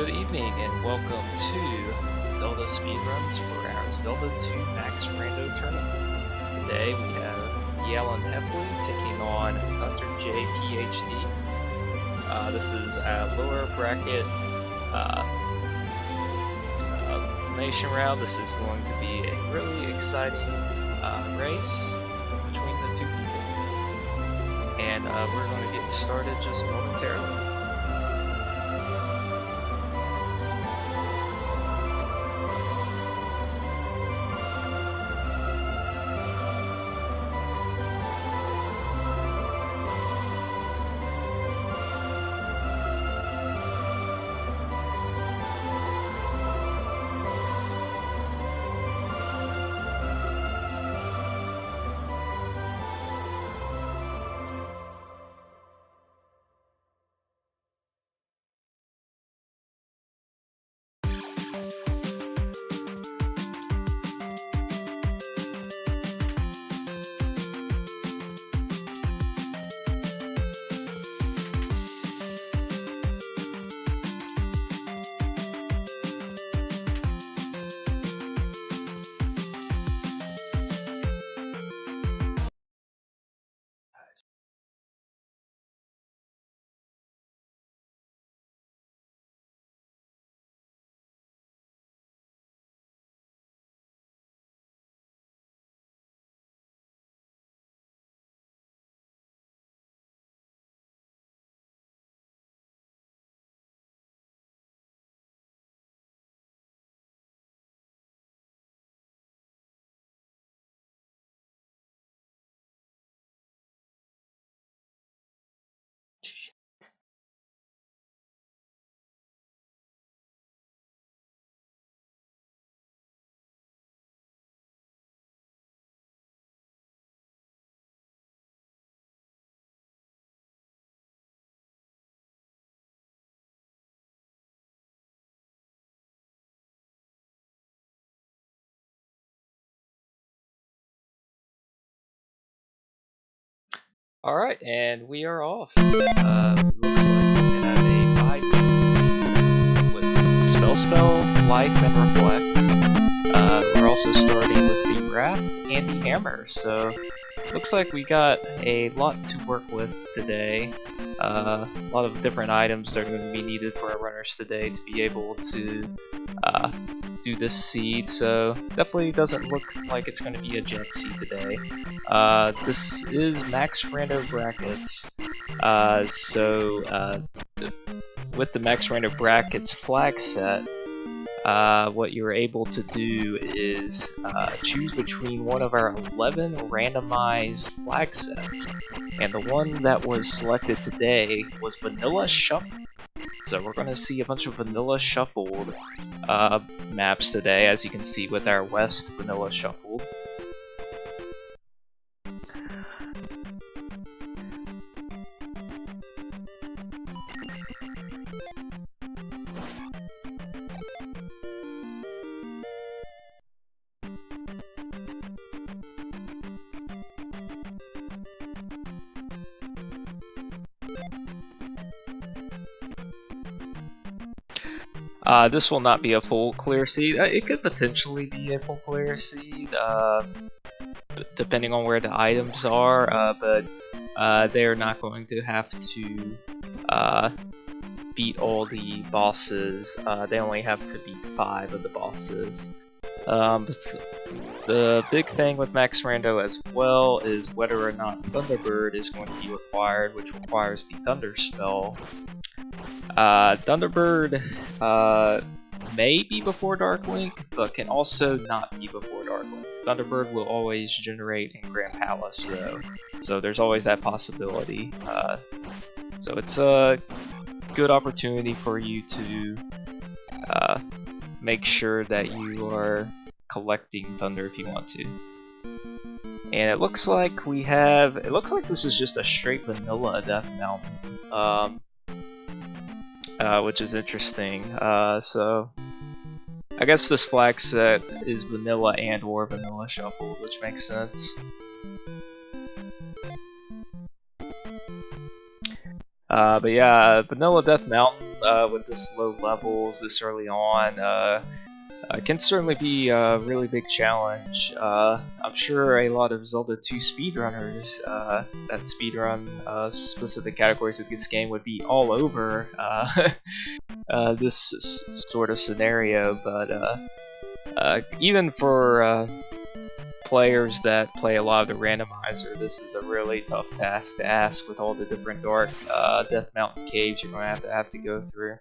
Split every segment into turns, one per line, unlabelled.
Good evening and welcome to Zelda Speedruns for our Zelda 2 Max Rando Tournament. Today we have Yell and Hepley taking on drjayphd. This is a lower bracket elimination round. This is going to be a really exciting race between the two people. And we're going to get started just momentarily. Alright, and we are off. Looks like we have a 5 minutes with Spell, Life, and Reflect. We're also starting with the Raft and the Hammer, so looks like we got a lot to work with today. A lot of different items that are going to be needed for our runners today to be able to do this seed, so definitely doesn't look like it's going to be a jet seed today. This is Max Rando brackets, with the Max Rando brackets flag set, what you're able to do is choose between one of our 11 randomized flag sets, and the one that was selected today was Vanilla Shuffle. So we're going to see a bunch of Vanilla Shuffled maps today, as you can see with our West Vanilla Shuffled. This will not be a full clear seed. It could potentially be a full clear seed, depending on where the items are, but they're not going to have to beat all the bosses. They only have to beat 5 of the bosses. The big thing with Max Rando as well is whether or not Thunderbird is going to be required, which requires the Thunder spell. Thunderbird may be before Dark Link, but can also not be before Dark Link. Thunderbird will always generate in Grand Palace, though, so there's always that possibility. So it's a good opportunity for you to make sure that you are collecting Thunder if you want to. And it looks like we have. It looks like this is just a straight vanilla Death Mountain. Which is interesting. So I guess this flag set is vanilla and or vanilla shuffled, which makes sense. But yeah, Vanilla Death Mountain, with this low levels this early on can certainly be a really big challenge. I'm sure a lot of Zelda 2 speedrunners that speedrun specific categories of this game would be all over this sort of scenario, but even for players that play a lot of the randomizer, this is a really tough task to ask with all the different dark Death Mountain caves you're going to have to go through.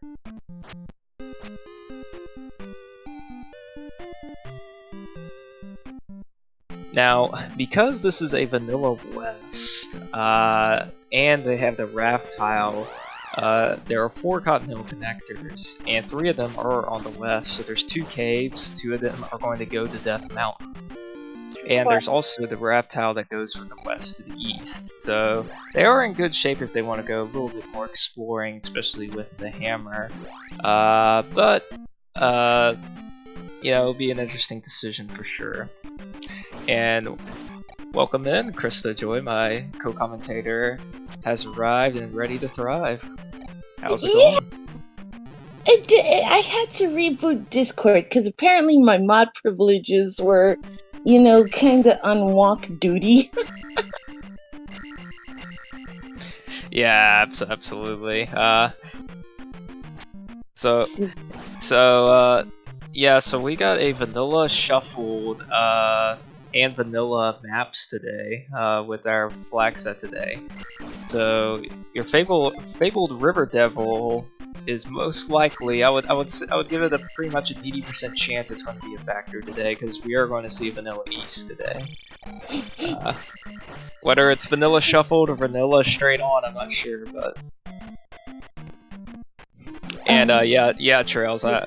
Now, because this is a vanilla west, and they have the raft tile, there are 4 continental connectors, and 3 of them are on the west, so there's 2 caves, 2 of them are going to go to Death Mountain. And there's also the raft tile that goes from the west to the east, so they are in good shape if they want to go a little bit more exploring, especially with the hammer. But you know, it'll be an interesting decision for sure. And welcome in, Krista Joy, my co-commentator, has arrived and ready to thrive. How's it going?
I had to reboot Discord because apparently my mod privileges were, you know, kind of on walk duty.
Yeah, absolutely. So we got a vanilla shuffled and vanilla maps today with our flag set today. So your fabled River Devil is most likely, I would give it a pretty much an 80% chance it's going to be a factor today, because we are going to see Vanilla East today. Whether it's vanilla shuffled or vanilla straight on, I'm not sure, but and yeah, Trails. I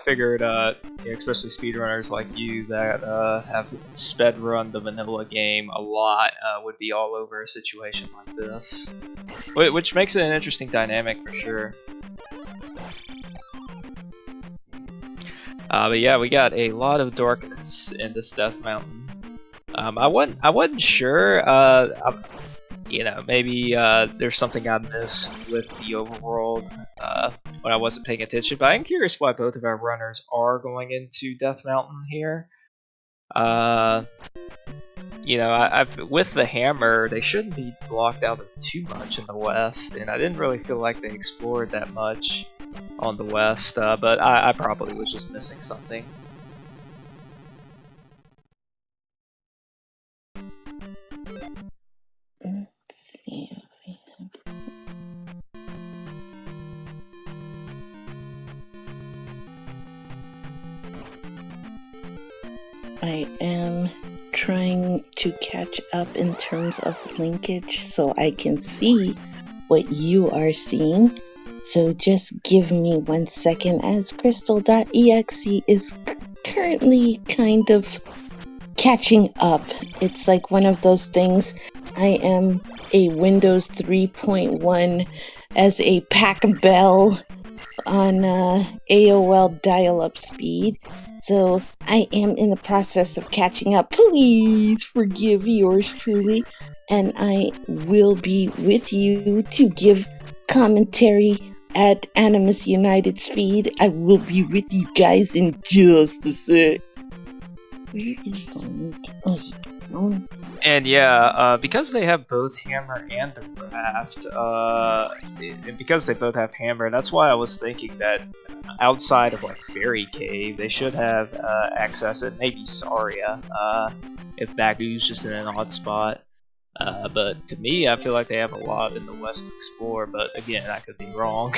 figured, especially speedrunners like you that have sped run the vanilla game a lot would be all over a situation like this, which makes it an interesting dynamic for sure. But yeah, we got a lot of darkness in this Death Mountain. I wasn't sure. You know, maybe there's something I missed with the overworld when I wasn't paying attention, but I'm curious why both of our runners are going into Death Mountain here. You know, with the hammer, they shouldn't be blocked out of too much in the west, and I didn't really feel like they explored that much on the west, but I probably was just missing something.
I am trying to catch up in terms of linkage so I can see what you are seeing. So just give me 1 second, as Crystal.exe is currently kind of catching up. It's like one of those things. I am a Windows 3.1 as a pack bell on AOL dial-up speed. So I am in the process of catching up. Please forgive yours truly. And I will be with you to give commentary at Animus United Speed. I will be with you guys in just a sec. Where is the link? Oh, no.
And yeah, because they have both hammer and the raft, and because they both have hammer, that's why I was thinking that outside of like Fairy Cave, they should have access at maybe Saria, if Bagu's just in an odd spot. But to me, I feel like they have a lot in the west to explore, but again, I could be wrong.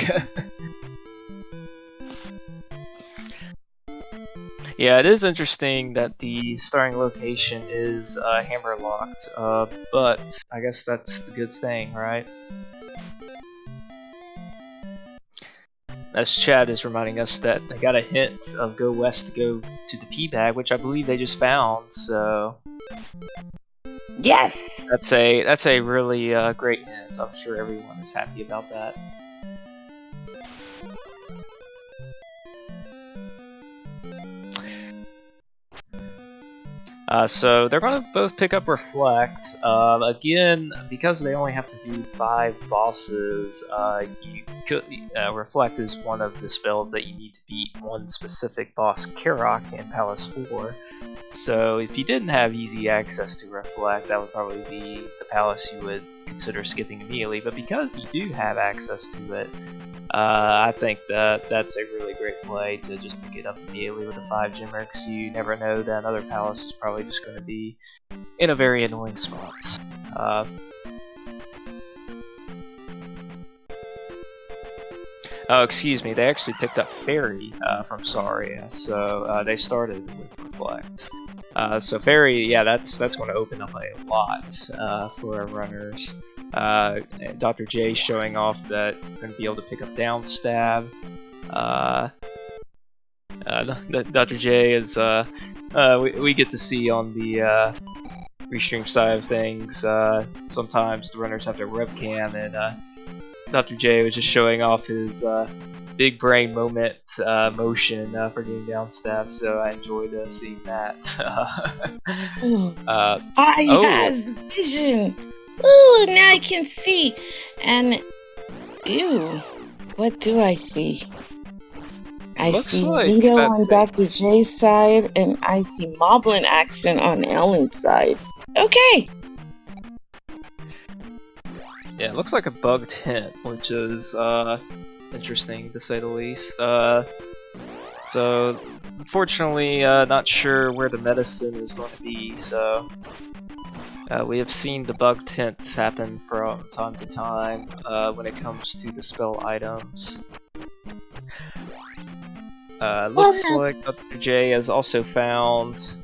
Yeah, it is interesting that the starting location is hammer locked, but I guess that's the good thing, right? As Chad is reminding us that they got a hint of go west to go to the P-bag, which I believe they just found, so...
Yes!
That's a really great hint. I'm sure everyone is happy about that. So they're going to both pick up Reflect. Again, because they only have to do 5 bosses, Reflect is one of the spells that you need to beat one specific boss, Karok, in Palace 4. So if you didn't have easy access to Reflect, that would probably be the palace you would consider skipping immediately. But because you do have access to it, I think that that's a really great play to just pick it up immediately with the 5 Gymmer, because you never know that another palace is probably just going to be in a very annoying spot. Oh, excuse me, they actually picked up Fairy from Saria, so they started with Reflect. So Fairy, yeah, that's going to open up a lot for our runners. Dr. J showing off that we're going to be able to pick up Down Stab. Dr. J is, we get to see on the restream side of things, sometimes the runners have their webcam, and Dr. J was just showing off his big brain moment motion for getting Down Stab, so I enjoyed seeing that.
Has vision! Ooh, now I can see! And, ew, what do I see? I see
like
Vito on Dr. J's side, and I see Moblin action on Ellen's side. Okay!
Yeah, it looks like a bugged hint, which is interesting to say the least. So, unfortunately, not sure where the medicine is going to be, so we have seen the bugged hints happen from time to time when it comes to the spell items. Looks like Dr. J has also found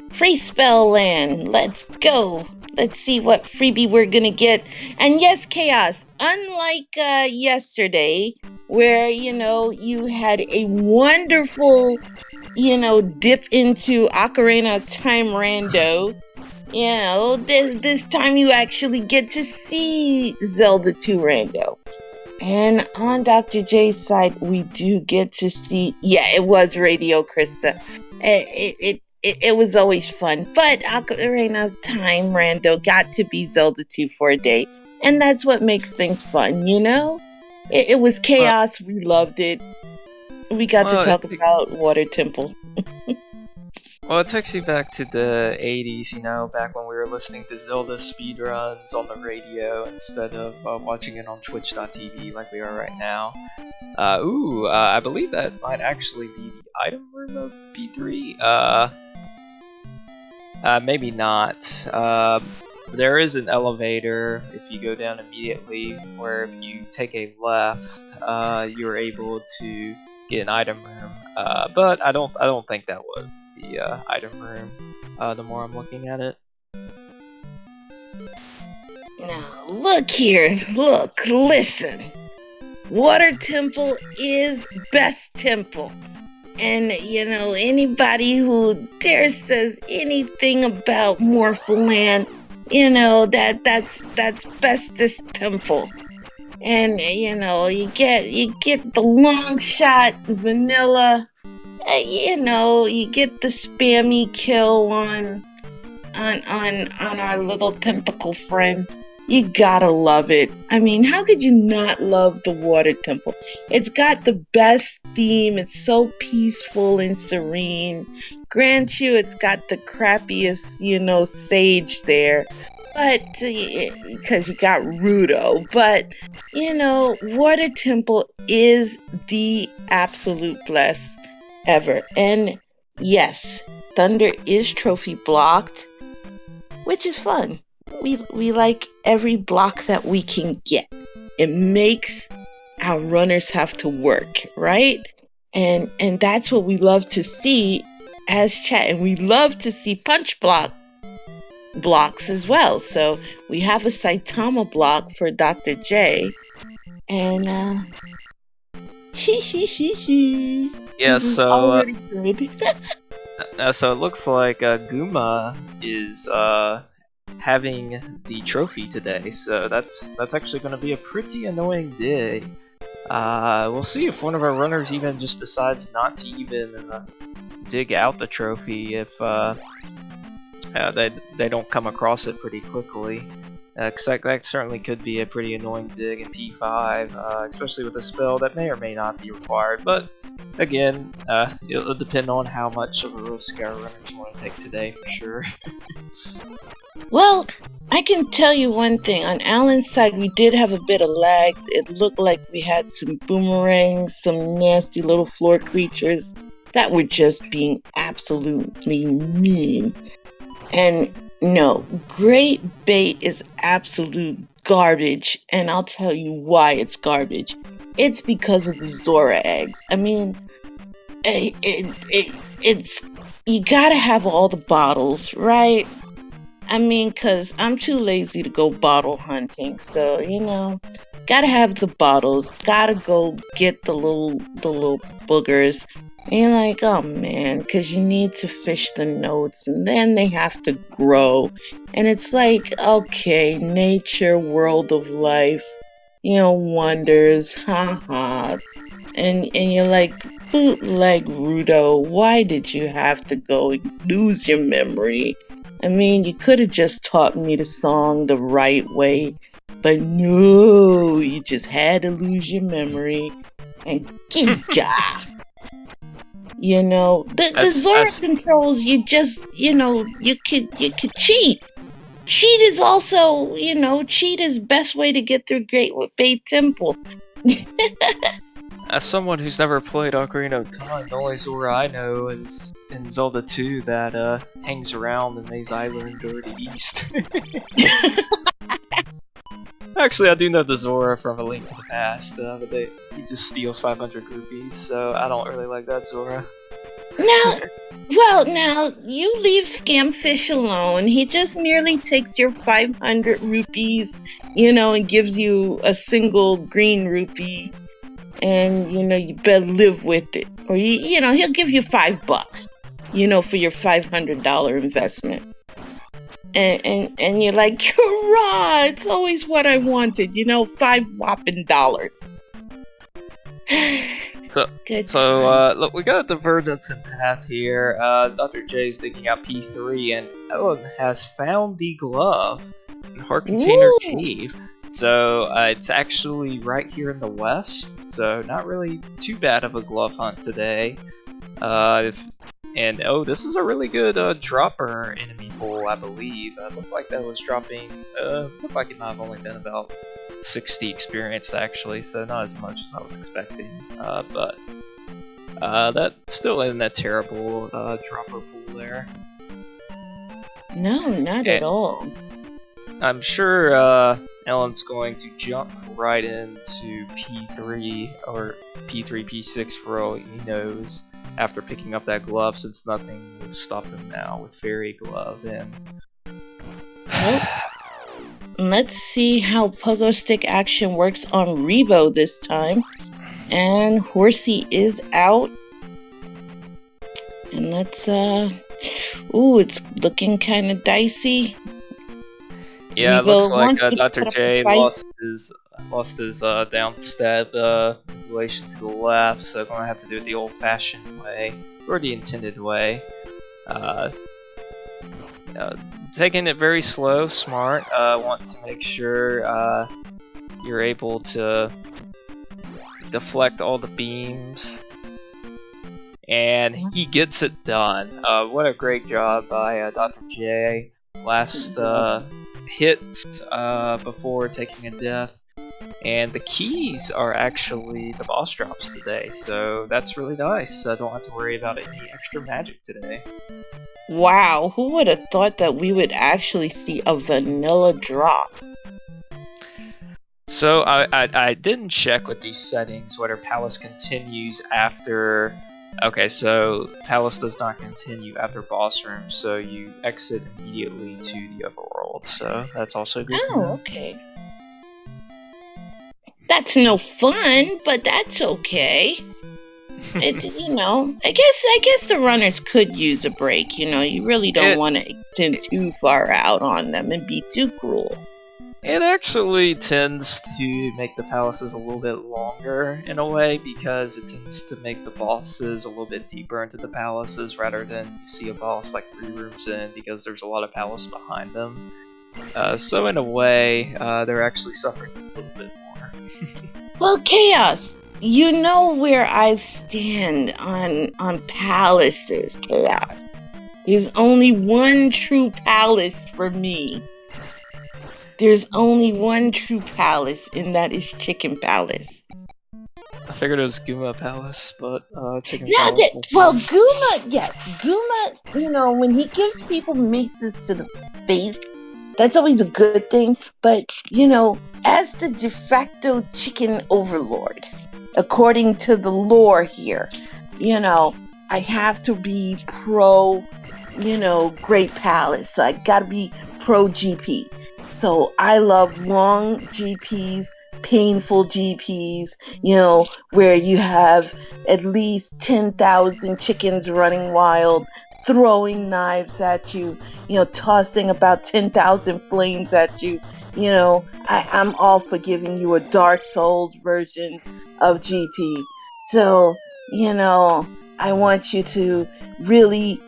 Free Spell Land, let's go. Let's see what freebie we're gonna get. And yes, Chaos, unlike yesterday, where, you had a wonderful, dip into Ocarina of Time Rando, this time you actually get to see Zelda 2 Rando. And on Dr. J's side, we do get to see, it was Radio Krista. It was always fun, but Ocarina of Time Rando got to be Zelda 2 for a day, and that's what makes things fun, It was chaos, we loved it. We got to talk about Water Temple.
Well, it takes you back to the 80s, back when we were listening to Zelda speedruns on the radio instead of watching it on twitch.tv like we are right now. I believe that might actually be the item room of P3. Maybe not. There is an elevator if you go down immediately, where if you take a left, you're able to get an item room. But I don't think that was the item room. The more I'm looking at it.
Now look here, listen. Water Temple is best temple. And, anybody who dares says anything about Morpholand, that's bestest temple. And, you get the long shot vanilla, you get the spammy kill on our little tentacle friend. You gotta love it. I mean, how could you not love the Water Temple? It's got the best theme. It's so peaceful and serene. Grant you, it's got the crappiest, sage there. But, because you got Rudo. But, Water Temple is the absolute bless ever. And yes, Thunder is trophy blocked, which is fun. We like every block that we can get. It makes our runners have to work, right? And that's what we love to see as chat. And we love to see punch blocks as well. So we have a Saitama block for Dr. J. And
Yeah,
this is
so
already good.
so it looks like Guma is having the trophy today, so that's actually going to be a pretty annoying day. We'll see if one of our runners even just decides not to even dig out the trophy if they don't come across it pretty quickly. Cause that certainly could be a pretty annoying dig in P5, especially with a spell that may or may not be required. But again, it'll depend on how much of a risk our runners want to take today, for sure.
Well, I can tell you one thing. On Alan's side, we did have a bit of lag. It looked like we had some boomerangs, some nasty little floor creatures that were just being absolutely mean. And no, great bait is absolute garbage, and I'll tell you why it's garbage. It's because of the Zora eggs. I mean, it's you gotta have all the bottles, right? I mean, 'cause I'm too lazy to go bottle hunting, so gotta have the bottles. Gotta go get the little boogers. And you're like, oh man, 'cause you need to fish the notes, and then they have to grow. And it's like, okay, nature, world of life, wonders, haha. And you're like, bootleg Rudo, why did you have to go and lose your memory? I mean, you could have just taught me the song the right way, but no, you just had to lose your memory. And giga! The Zora controls, you just, you could cheat. Cheat is also, cheat is best way to get through Great Bay Temple.
As someone who's never played Ocarina of Time, the only Zora I know is in Zelda 2 that hangs around in Maze Island or the East. Actually, I do know the Zora from A Link to the Past, but he just steals 500 rupees, so I don't really like that Zora.
Now, you leave Scamfish alone. He just merely takes your 500 rupees, and gives you a single green rupee. And, you better live with it. Or, he'll give you $5, for your $500 investment. And you're like, hurrah, it's always what I wanted, $5 whopping dollars.
Look, we got the Verdance path here. Dr. J's digging out P3, and Ellen has found the glove in Heart Container Cave. So it's actually right here in the west, so not really too bad of a glove hunt today. This is a really good dropper enemy pool, I believe. Looked like that was dropping, looked like it might have only been about 60 experience actually, so not as much as I was expecting. But that still isn't that terrible dropper pool there.
No, not at all.
I'm sure Ellen's going to jump right into P3 or P3, P6 for all he knows after picking up that glove, since nothing will stop him now with Fairy Glove in.
Nope. Let's see how Pogo Stick action works on Rebo this time. And Horsey is out. And let's, it's looking kind of dicey.
Yeah, it
Rebo
looks like
wants to
Dr.
put up
J
a fight.
lost his down step relation to the left, so gonna have to do it the old-fashioned way, or the intended way. Taking it very slow, smart. Want to make sure you're able to deflect all the beams, and he gets it done. What a great job by Dr. J. Last hit before taking a death. And the keys are actually the boss drops today, so that's really nice. I don't have to worry about any extra magic today.
Wow, who would have thought that we would actually see a vanilla drop?
So I didn't check with these settings whether Palace continues after... Okay, so Palace does not continue after boss room, so you exit immediately to the overworld, so that's also good.
Oh, okay. That's no fun, but that's okay. I guess the runners could use a break. You really don't want to extend too far out on them and be too cruel.
It actually tends to make the palaces a little bit longer in a way because it tends to make the bosses a little bit deeper into the palaces rather than you see a boss like 3 rooms in because there's a lot of palace behind them. So in a way, they're actually suffering a little bit more.
Well, Chaos, you know where I stand on palaces, Chaos. There's only one true palace for me. There's only one true palace, and that is Chicken Palace.
I figured it was Guma Palace, but Chicken
Yeah,
Palace.
well, Guma, yes. Guma, you know, when he gives people maces to the face, that's always a good thing. But, you know, as the de facto chicken overlord, according to the lore here, you know, I have to be pro, you know, Great Palace. So I gotta be pro GP. So I love long GPs, painful GPs, you know, where you have at least 10,000 chickens running wild, throwing knives at you, you know, tossing about 10,000 flames at you. You know, I'm all for giving you a Dark Souls version of GP. So, you know, I want you to really,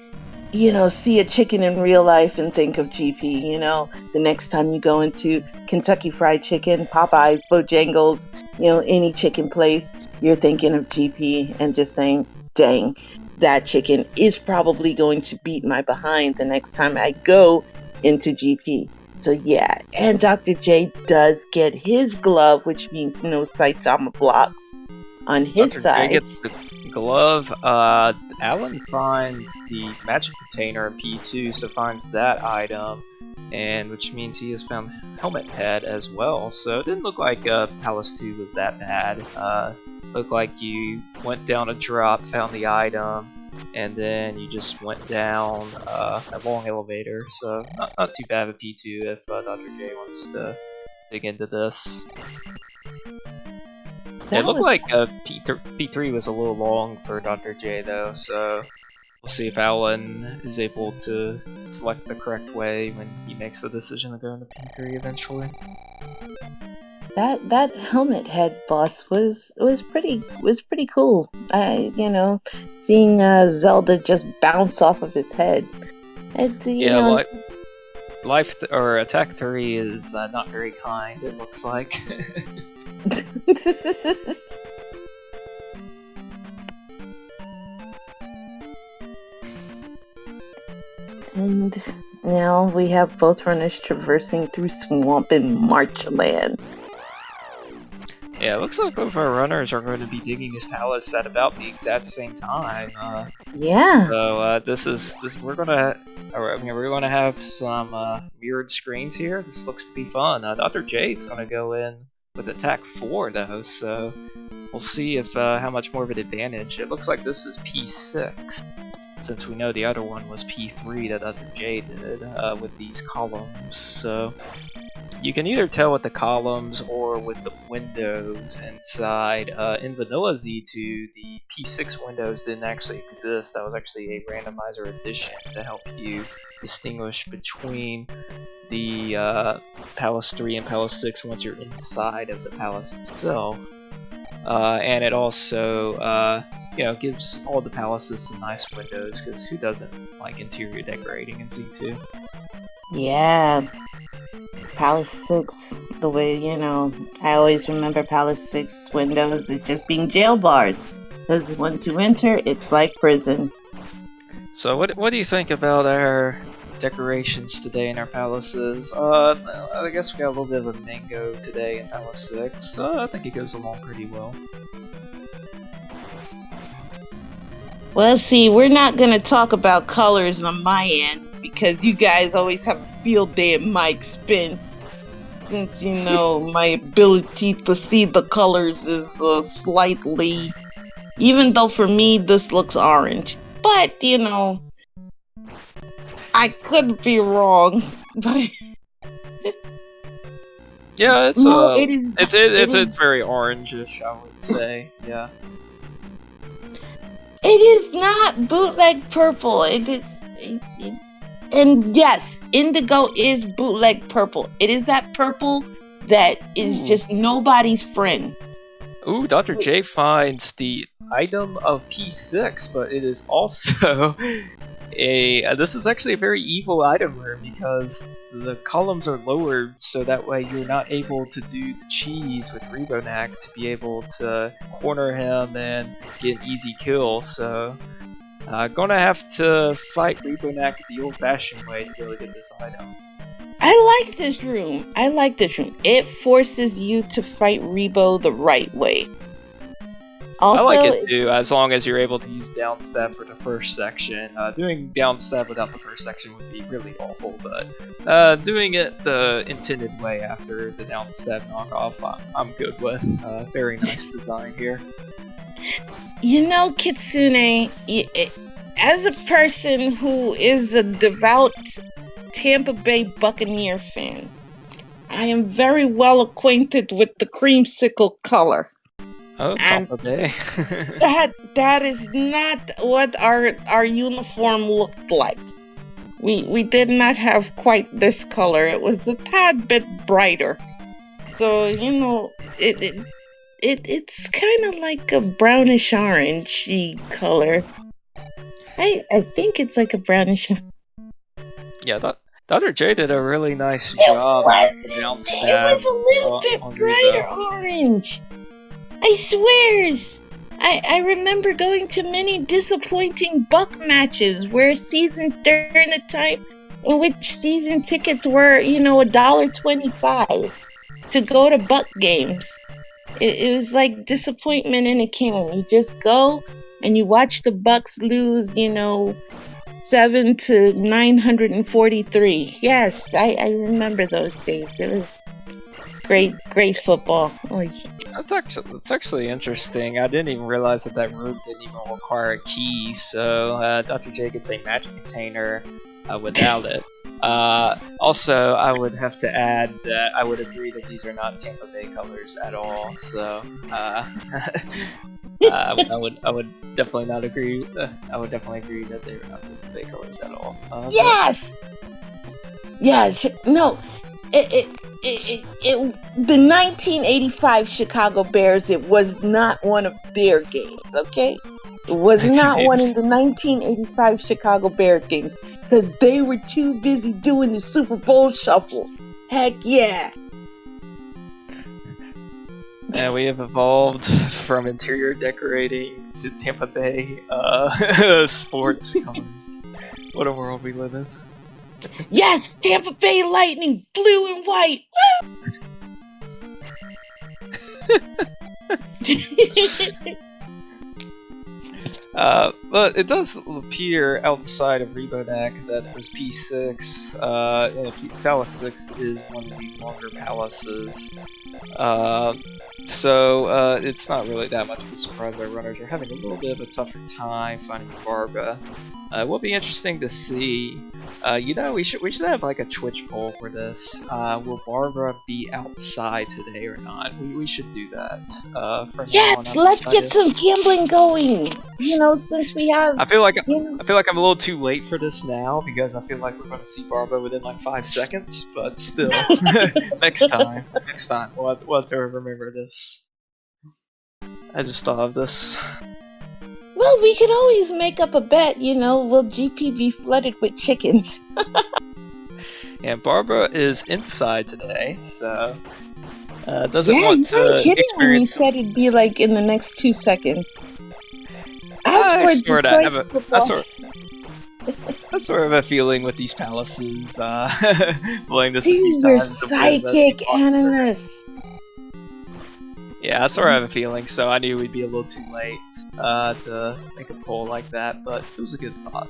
you know, see a chicken in real life and think of GP, you know, the next time you go into Kentucky Fried Chicken, Popeyes, Bojangles, you know, any chicken place, you're thinking of GP and just saying, dang, that chicken is probably going to beat my behind the next time I go into GP. So yeah, and Dr. J does get his glove, which means no sights on the block on his
Dr.
side.
J gets the glove. Alan finds the magic container in P2, so finds that item, and which means he has found Helmet Head as well. So it didn't look like Palace 2 was that bad. Looked like you went down a drop, found the item, and then you just went down a long elevator. So not too bad of a P2 if Dr. J wants to dig into this. It looked like P3 was a little long for Dr. J though, so we'll see if Alan is able to select the correct way when he makes the decision to go into P3 eventually.
That Helmet Head boss was pretty cool. You know, seeing Zelda just bounce off of his head.
Life or attack 3 is not very kind. It looks like.
And now we have both runners traversing through swamp and marshland.
Yeah, it looks like both our runners are going to be digging his palace at about the exact same time.
Yeah.
So we're gonna have some mirrored screens here. This looks to be fun. Dr. J's gonna go in with attack 4 though, so we'll see if how much more of an advantage. It looks like this is P6, since we know the other one was P3 that Dr. J did with these columns. So you can either tell with the columns or with the windows inside. In Vanilla Z2, the P6 windows didn't actually exist. That was actually a randomizer addition to help you distinguish between the Palace 3 and Palace 6 once you're inside of the palace itself. And it also gives all the palaces some nice windows, because who doesn't like interior decorating in Z2?
Yeah. Palace 6, the way, you know, I always remember Palace 6 windows as just being jail bars. Because once you enter, it's like prison.
So what do you think about our decorations today in our palaces? I guess we got a little bit of a mango today in Palace 6. I think it goes along pretty well.
Well, see, we're not going to talk about colors on my end, because you guys always have a field day at my expense. Since, you know, my ability to see the colors is slightly... Even though for me, this looks orange. But, you know, I could be wrong. But
yeah, it's
no, it is.
It's very orangish, I would say. Yeah.
It is not bootleg purple. And yes, indigo is bootleg purple. It is that purple that is just nobody's friend.
Ooh, Dr. J finds the item of P6, but it is also this is actually a very evil item room because the columns are lowered so that way you're not able to do the cheese with Rebonak to be able to corner him and get an easy kill. So gonna have to fight Rebonak the old-fashioned way to really get this item.
I like this room. It forces you to fight Rebo the right way. Also,
I like it too, as long as you're able to use down step for the first section. Doing down step without the first section would be really awful, but doing it the intended way after the down step knockoff, I'm good with. Very nice design here.
You know, Kitsune, as a person who is a devout Tampa Bay Buccaneer fan, I am very well acquainted with the creamsicle color.
Oh, Tampa Bay.
that is not what our uniform looked like. We did not have quite this color. It was a tad bit brighter. So, you know, it's kind of like a brownish orangey color. I think it's like a brownish.
Yeah, Dr. J did a really nice job with the down stab.
It was a little bit brighter orange. I swears. I remember going to many disappointing Buck matches during the time in which season tickets were, $1.25 to go to Buck games. It was like disappointment in a can. You just go and you watch the Bucks lose, 7 to 943. Yes, I remember those days. It was great football. Oh,
that's actually interesting. I didn't even realize that room didn't even require a key, so Dr. J gets a magic container without it. Also, I would have to add that I would agree that these are not Tampa Bay colors at all. So I would definitely not agree. I would definitely agree that they are not Tampa Bay colors at all.
Yes. No. The 1985 Chicago Bears, it was not one of their games, okay? It was not one of the 1985 Chicago Bears games because they were too busy doing the Super Bowl shuffle. Heck yeah.
And we have evolved from interior decorating to Tampa Bay sports colors. What a world we live in.
Yes, Tampa Bay Lightning, blue and white.
But it does appear outside of Rebonak that this P6, Palace 6 is one of the longer palaces. So it's not really that much of a surprise that runners are having a little bit of a tougher time finding Barbara. It will be interesting to see. We should have like a Twitch poll for this. Will Barbara be outside today or not? We should do that.
Yes, let's get some gambling going. Since we have.
I feel like I'm a little too late for this now because I feel like we're going to see Barbara within like 5 seconds. But still, next time, we'll have to remember this. I just thought of this.
Well, we could always make up a bet, will GP be flooded with chickens?
Yeah, Barbara is inside today, so doesn't
yeah,
want
you weren't
to
kidding when you
experience...
said it'd be like in the next 2 seconds.
I sort of a feeling with these palaces, playing this.
Dude, you're psychic, Animus.
Yeah, I sort of have a feeling, so I knew we'd be a little too late to make a poll like that, but it was a good thought.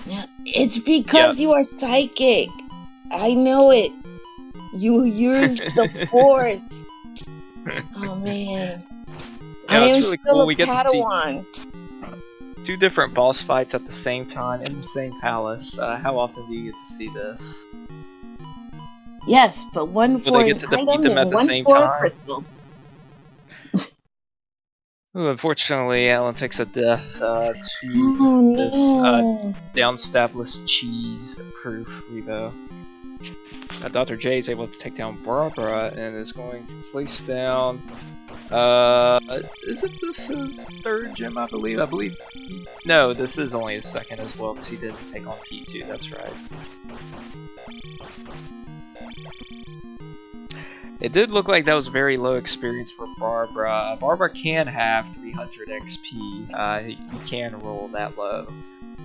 Yeah, it's because you are psychic. I know it. You use the Force. Oh man,
Yeah,
I am
it's really
still
cool.
a
We get
Padawan.
to see 2 different boss fights at the same time in the same palace. How often do you get to see this?
Yes, but one
Will
for
they
an
get to defeat
item
them at
and
the
one
same
for a
time?
crystal.
Ooh, unfortunately, Alan takes a death to
Oh
this
no.
down-stabless cheese-proof revo. Dr. J is able to take down Barbara and is going to place down. Isn't this his third gym? I believe. No, this is only his second as well because he didn't take on P2. That's right. It did look like that was very low experience for Barbara. Barbara can have 300 XP. He can roll that low.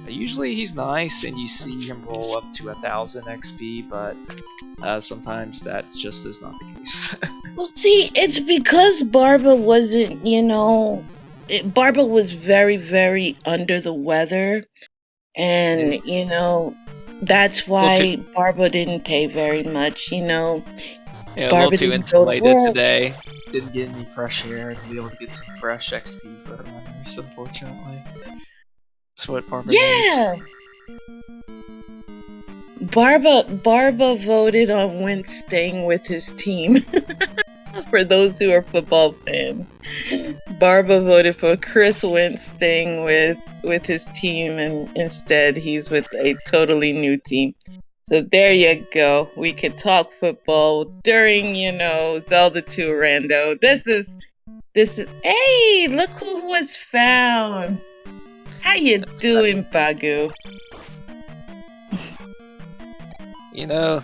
Usually he's nice and you see him roll up to 1000 XP, but sometimes that just is not the case.
Well, see, it's because Barbara wasn't, Barbara was very, very under the weather. And, that's why Barbara didn't pay very much,
Yeah, a
Barbara
little too
didn't go to
insulated
work.
today. Didn't get any fresh air to be able to get some fresh XP for the runners, unfortunately. That's what Barbara needs.
Barbara voted on Wentz staying with his team. For those who are football fans, Barbara voted for Chris Wentz staying with his team, and instead he's with a totally new team. So there you go. We could talk football during, Zelda 2 Rando. This is. Hey, look who was found. How you doing, Bagu?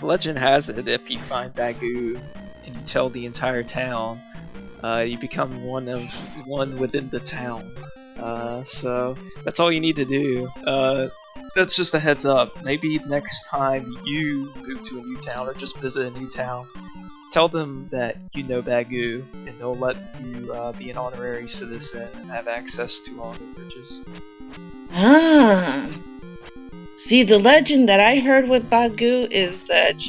Legend has it if you find Bagu and you tell the entire town, you become one within the town. So that's all you need to do. That's just a heads up. Maybe next time you move to a new town or just visit a new town, tell them that you know Bagu, and they'll let you be an honorary citizen and have access to all the bridges.
Ah. See, the legend that I heard with Bagu is that,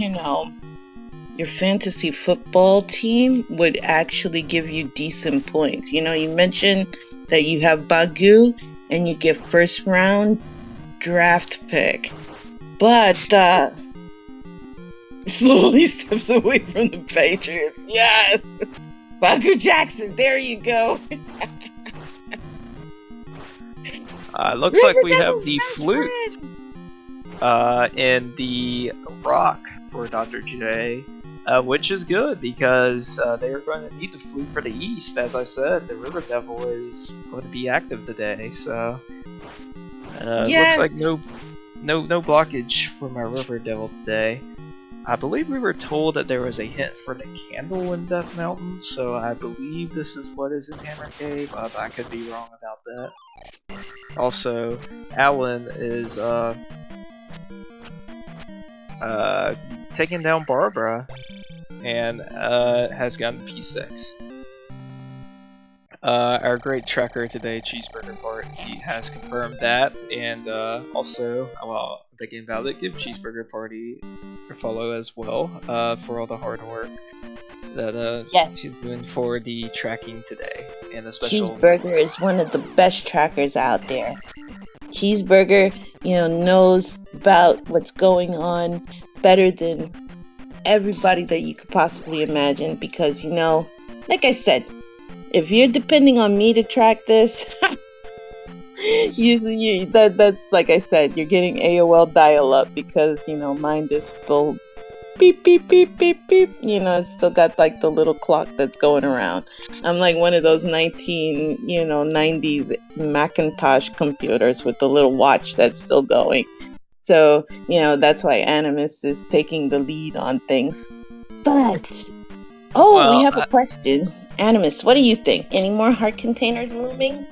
your fantasy football team would actually give you decent points. You mentioned that you have Bagu and you get first round draft pick. But slowly steps away from the Patriots. Yes! Bagu Jackson, there you go.
Looks like we have the flute in the rock for Dr. J, which is good because they're going to need the flute for the east. As I said, the River Devil is going to be active today, so
Yes.
looks like no blockage for my River Devil today. I believe we were told that there was a hint for the candle in Death Mountain, so I believe this is what is in Hammer Cave, but I could be wrong about that. Also, Alan is taking down Barbara and has gotten P6. Our great tracker today, Cheeseburger Party, has confirmed that, and also, while thinking about it, give Cheeseburger Party a follow as well for all the hard work that
Yes.
she's doing for the tracking today, and a special.
Cheeseburger is one of the best trackers out there. Cheeseburger, knows about what's going on better than everybody that you could possibly imagine because, like I said, if you're depending on me to track this, that's like I said, you're getting AOL dial-up because, mine is still beep, beep, beep, beep, beep. It's still got like the little clock that's going around. I'm like one of those 90s Macintosh computers with the little watch that's still going. So, that's why Animus is taking the lead on things. But, we have a question. Animus, what do you think? Any more heart containers looming?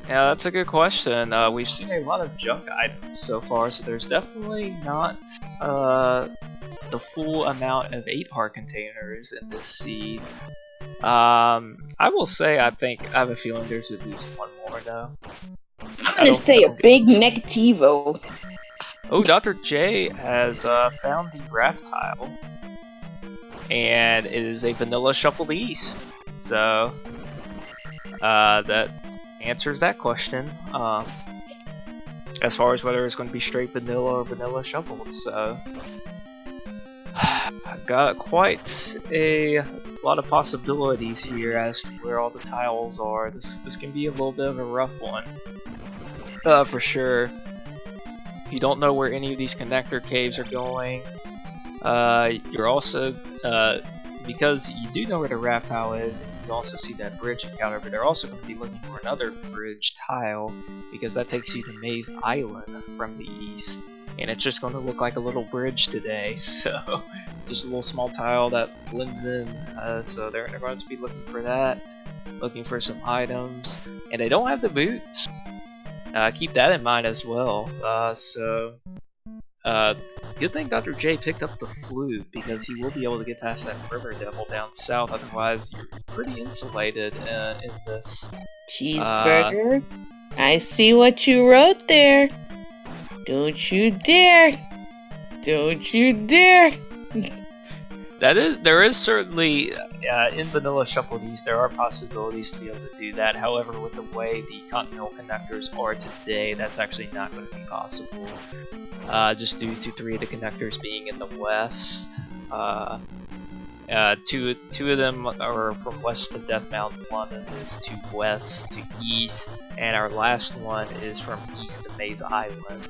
Yeah, that's a good question. We've seen a lot of junk items so far, so there's definitely not the full amount of 8 heart containers in this seed. I will say I have a feeling there's at least one more though.
I'm gonna say a big negativo.
Oh, Dr. J has found the raft tile, and it is a vanilla shuffled east. So that answers that question. As far as whether it's going to be straight vanilla or vanilla shuffled, so got quite a lot of possibilities here as to where all the tiles are. This can be a little bit of a rough one, for sure. If you don't know where any of these connector caves are going, you're also because you do know where the raft tile is, and you also see that bridge encounter, but they're also going to be looking for another bridge tile because that takes you to Maze Island from the east. And it's just going to look like a little bridge today, so just a little small tile that blends in. So they're going to be looking for that, looking for some items, and they don't have the boots. Keep that in mind as well. Good thing Dr. J picked up the flute because he will be able to get past that river devil down south. Otherwise, you're pretty insulated in this.
Cheeseburger, I see what you wrote there. Don't you dare! Don't you dare!
There is certainly, in Vanilla Shuffle These, there are possibilities to be able to do that. However, with the way the continental connectors are today, that's actually not going to be possible. Just due to 3 of the connectors being in the west. Two of them are from west to Death Mountain, one is to west to east, and our last one is from east to Maze Island.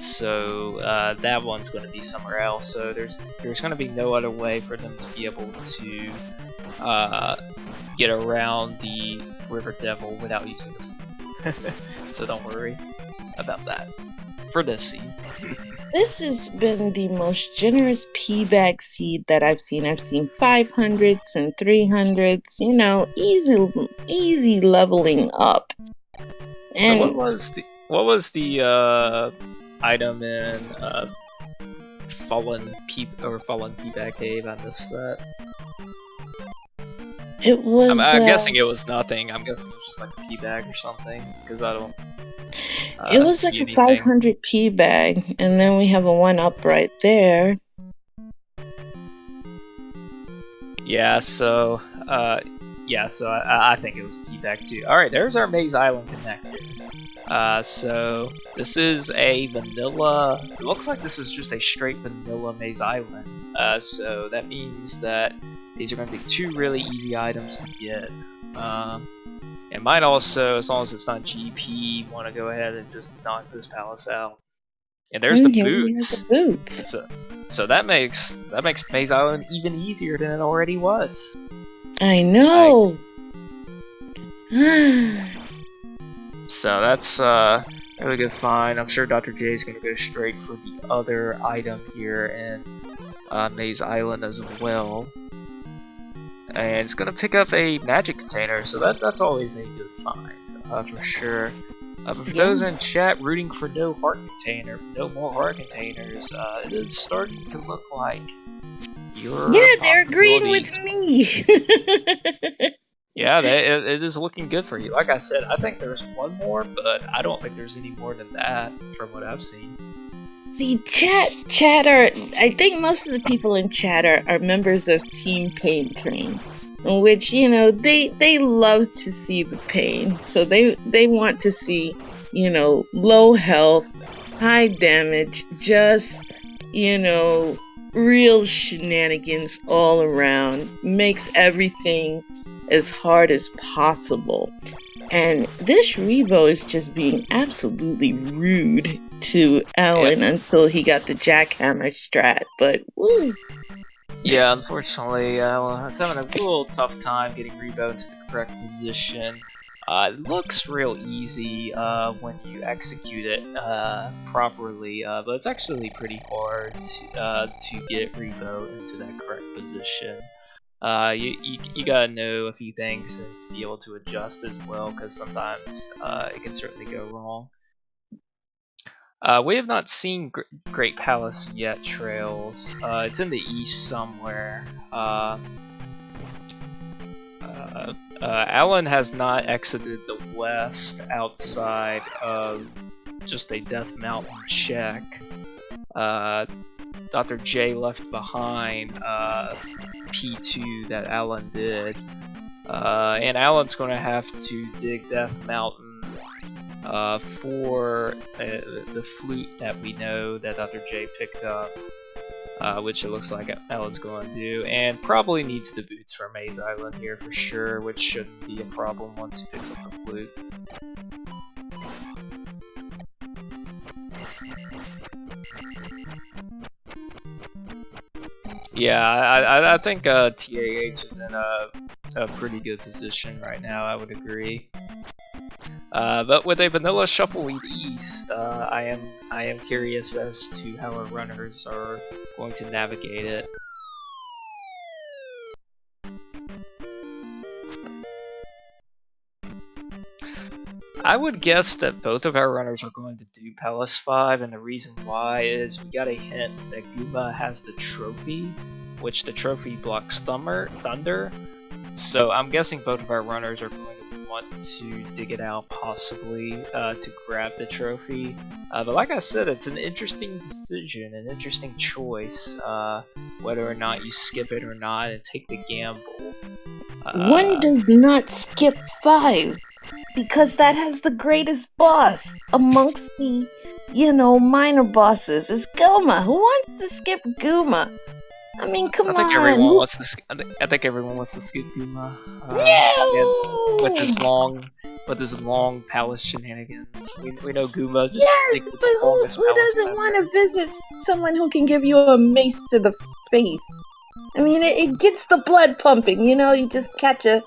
So that one's going to be somewhere else. So there's going to be no other way for them to be able to get around the River Devil without using the flute. So don't worry about that for this seed.
This has been the most generous P-bag seed that I've seen. I've seen 500s and 300s, you know, easy leveling up. And
So what was the item in Fallen P-bag Cave? I missed that.
it was
I'm guessing it was nothing. I'm guessing it was just like a P-bag or something, because I don't.
it was like
see
a
anything.
500 P-bag, and then we have a 1-up right there.
Yeah, so I think it was a P-bag too. Alright, there's our Maze Island connector. So this is a vanilla, it looks like this is just a straight vanilla Maze Island. So that means that these are going to be 2 really easy items to get. It might also, as long as it's not GP, want to go ahead and just knock this palace out. And there's the
Here we have
boots.
the boots.
So that makes Maze Island even easier than it already was.
I know.
So that's really good find. I'm sure Dr. J is going to go straight for the other item here in Maze Island as well. And it's going to pick up a magic container, so that's always a good find, for sure. For those in chat rooting for no more heart containers, it is starting to look like you're...
Yeah, they're agreeing with me.
Yeah, it is looking good for you. Like I said, I think there's one more, but I don't think there's any more than that from what I've seen.
See, chat are, I think most of the people in chat are members of Team Pain Train, in which, you know, they love to see the pain. So they want to see, you know, low health, high damage, just, you know, real shenanigans all around. Makes everything as hard as possible. And this Revo is just being absolutely rude to Alan until he got the jackhammer strat, but woo!
Yeah, unfortunately, Alan's having a little tough time getting Revo into the correct position. It looks real easy when you execute it properly, but it's actually pretty hard to get Revo into that correct position. You gotta know a few things and to be able to adjust as well, because sometimes it can certainly go wrong. We have not seen Great Palace yet, Trails. It's in the east somewhere. Alan has not exited the west outside of just a Death Mountain check. Dr. J left behind P2 that Alan did. And Alan's going to have to dig Death Mountain for the flute that we know that Dr. J picked up. which it looks like Alan's going to do, and probably needs the boots for Maze Island here for sure, which shouldn't be a problem once he picks up the flute. Yeah, I think TAH is in a pretty good position right now, I would agree. But with a vanilla Shuffleweed East, I am curious as to how our runners are going to navigate it. I would guess that both of our runners are going to do Palace 5, and the reason why is we got a hint that Guma has the trophy, which the trophy blocks Thunder. So I'm guessing both of our runners are going to want to dig it out, possibly to grab the trophy. But like I said, it's an interesting decision, an interesting choice, whether or not you skip it or not and take the gamble.
One does not skip 5, because that has the greatest boss amongst the, minor bosses. It's Guma. Who wants to skip Guma? I mean, come on.
I think everyone wants to skip Guma.
No!
With his long palace shenanigans. We know Guma just
yes, but who doesn't want to visit someone who can give you a mace to the face? I mean, it gets the blood pumping, you just catch a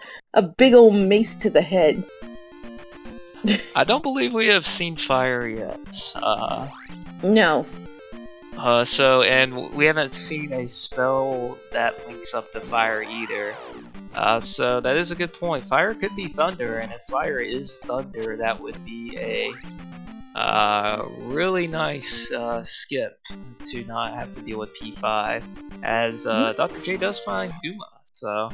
big old mace to the head.
I don't believe we have seen fire yet.
No.
And we haven't seen a spell that links up to fire either. So that is a good point. Fire could be thunder, and if fire is thunder, that would be a really nice skip to not have to deal with P5, as Dr. J does find Guma. So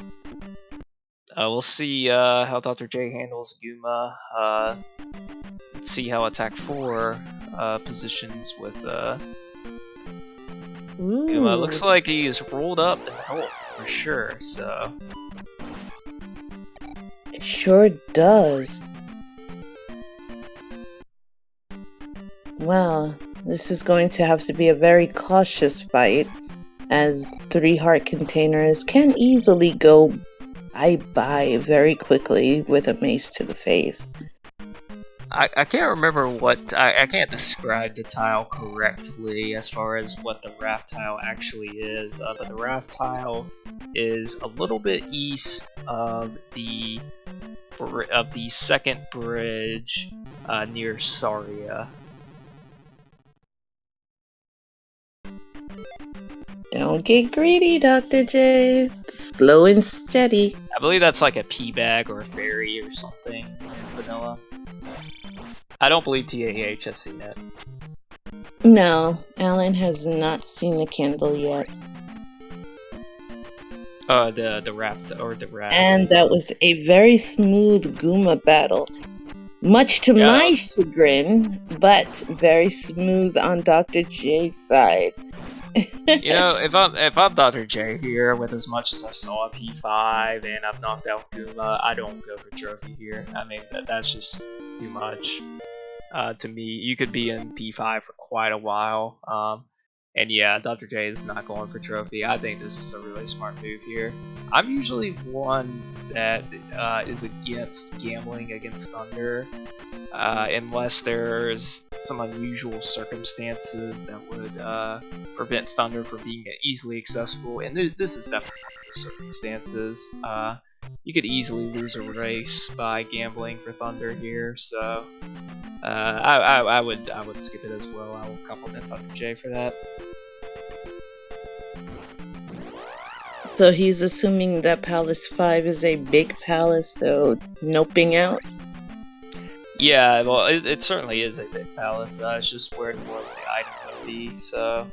we'll see how Dr. J handles Guma. Let's see how attack 4 positions with Guma. Looks like he is rolled up in health for sure. So
it sure does. Well, this is going to have to be a very cautious fight, as 3 heart containers can easily go bye-bye very quickly with a mace to the face.
I can't remember what... I can't describe the tile correctly as far as what the raft tile actually is, but the raft tile is a little bit east of the second bridge near Saria.
Don't get greedy, Dr. J. Slow and steady.
I believe that's like a pea bag or a fairy or something in vanilla. I don't believe TAH has seen it.
No, Alan has not seen the candle yet.
The raft.
And that was a very smooth Guma battle. Much to my chagrin, but very smooth on Dr. J's side.
If I'm Dr. J here, with as much as I saw a P5 and I've knocked out Guma, I don't go for trophy here. I mean, that's just too much. To me, you could be in P5 for quite a while. And yeah, Dr. J is not going for trophy. I think this is a really smart move here. I'm usually one that is against gambling against Thunder, unless there's some unusual circumstances that would prevent Thunder from being easily accessible. And this is definitely one of those circumstances. You could easily lose a race by gambling for Thunder here, so I would skip it as well. I will compliment Dr. J for that.
So he's assuming that Palace 5 is a big palace, so noping out?
Yeah, well, it certainly is a big palace. It's just where it was the item would be, so...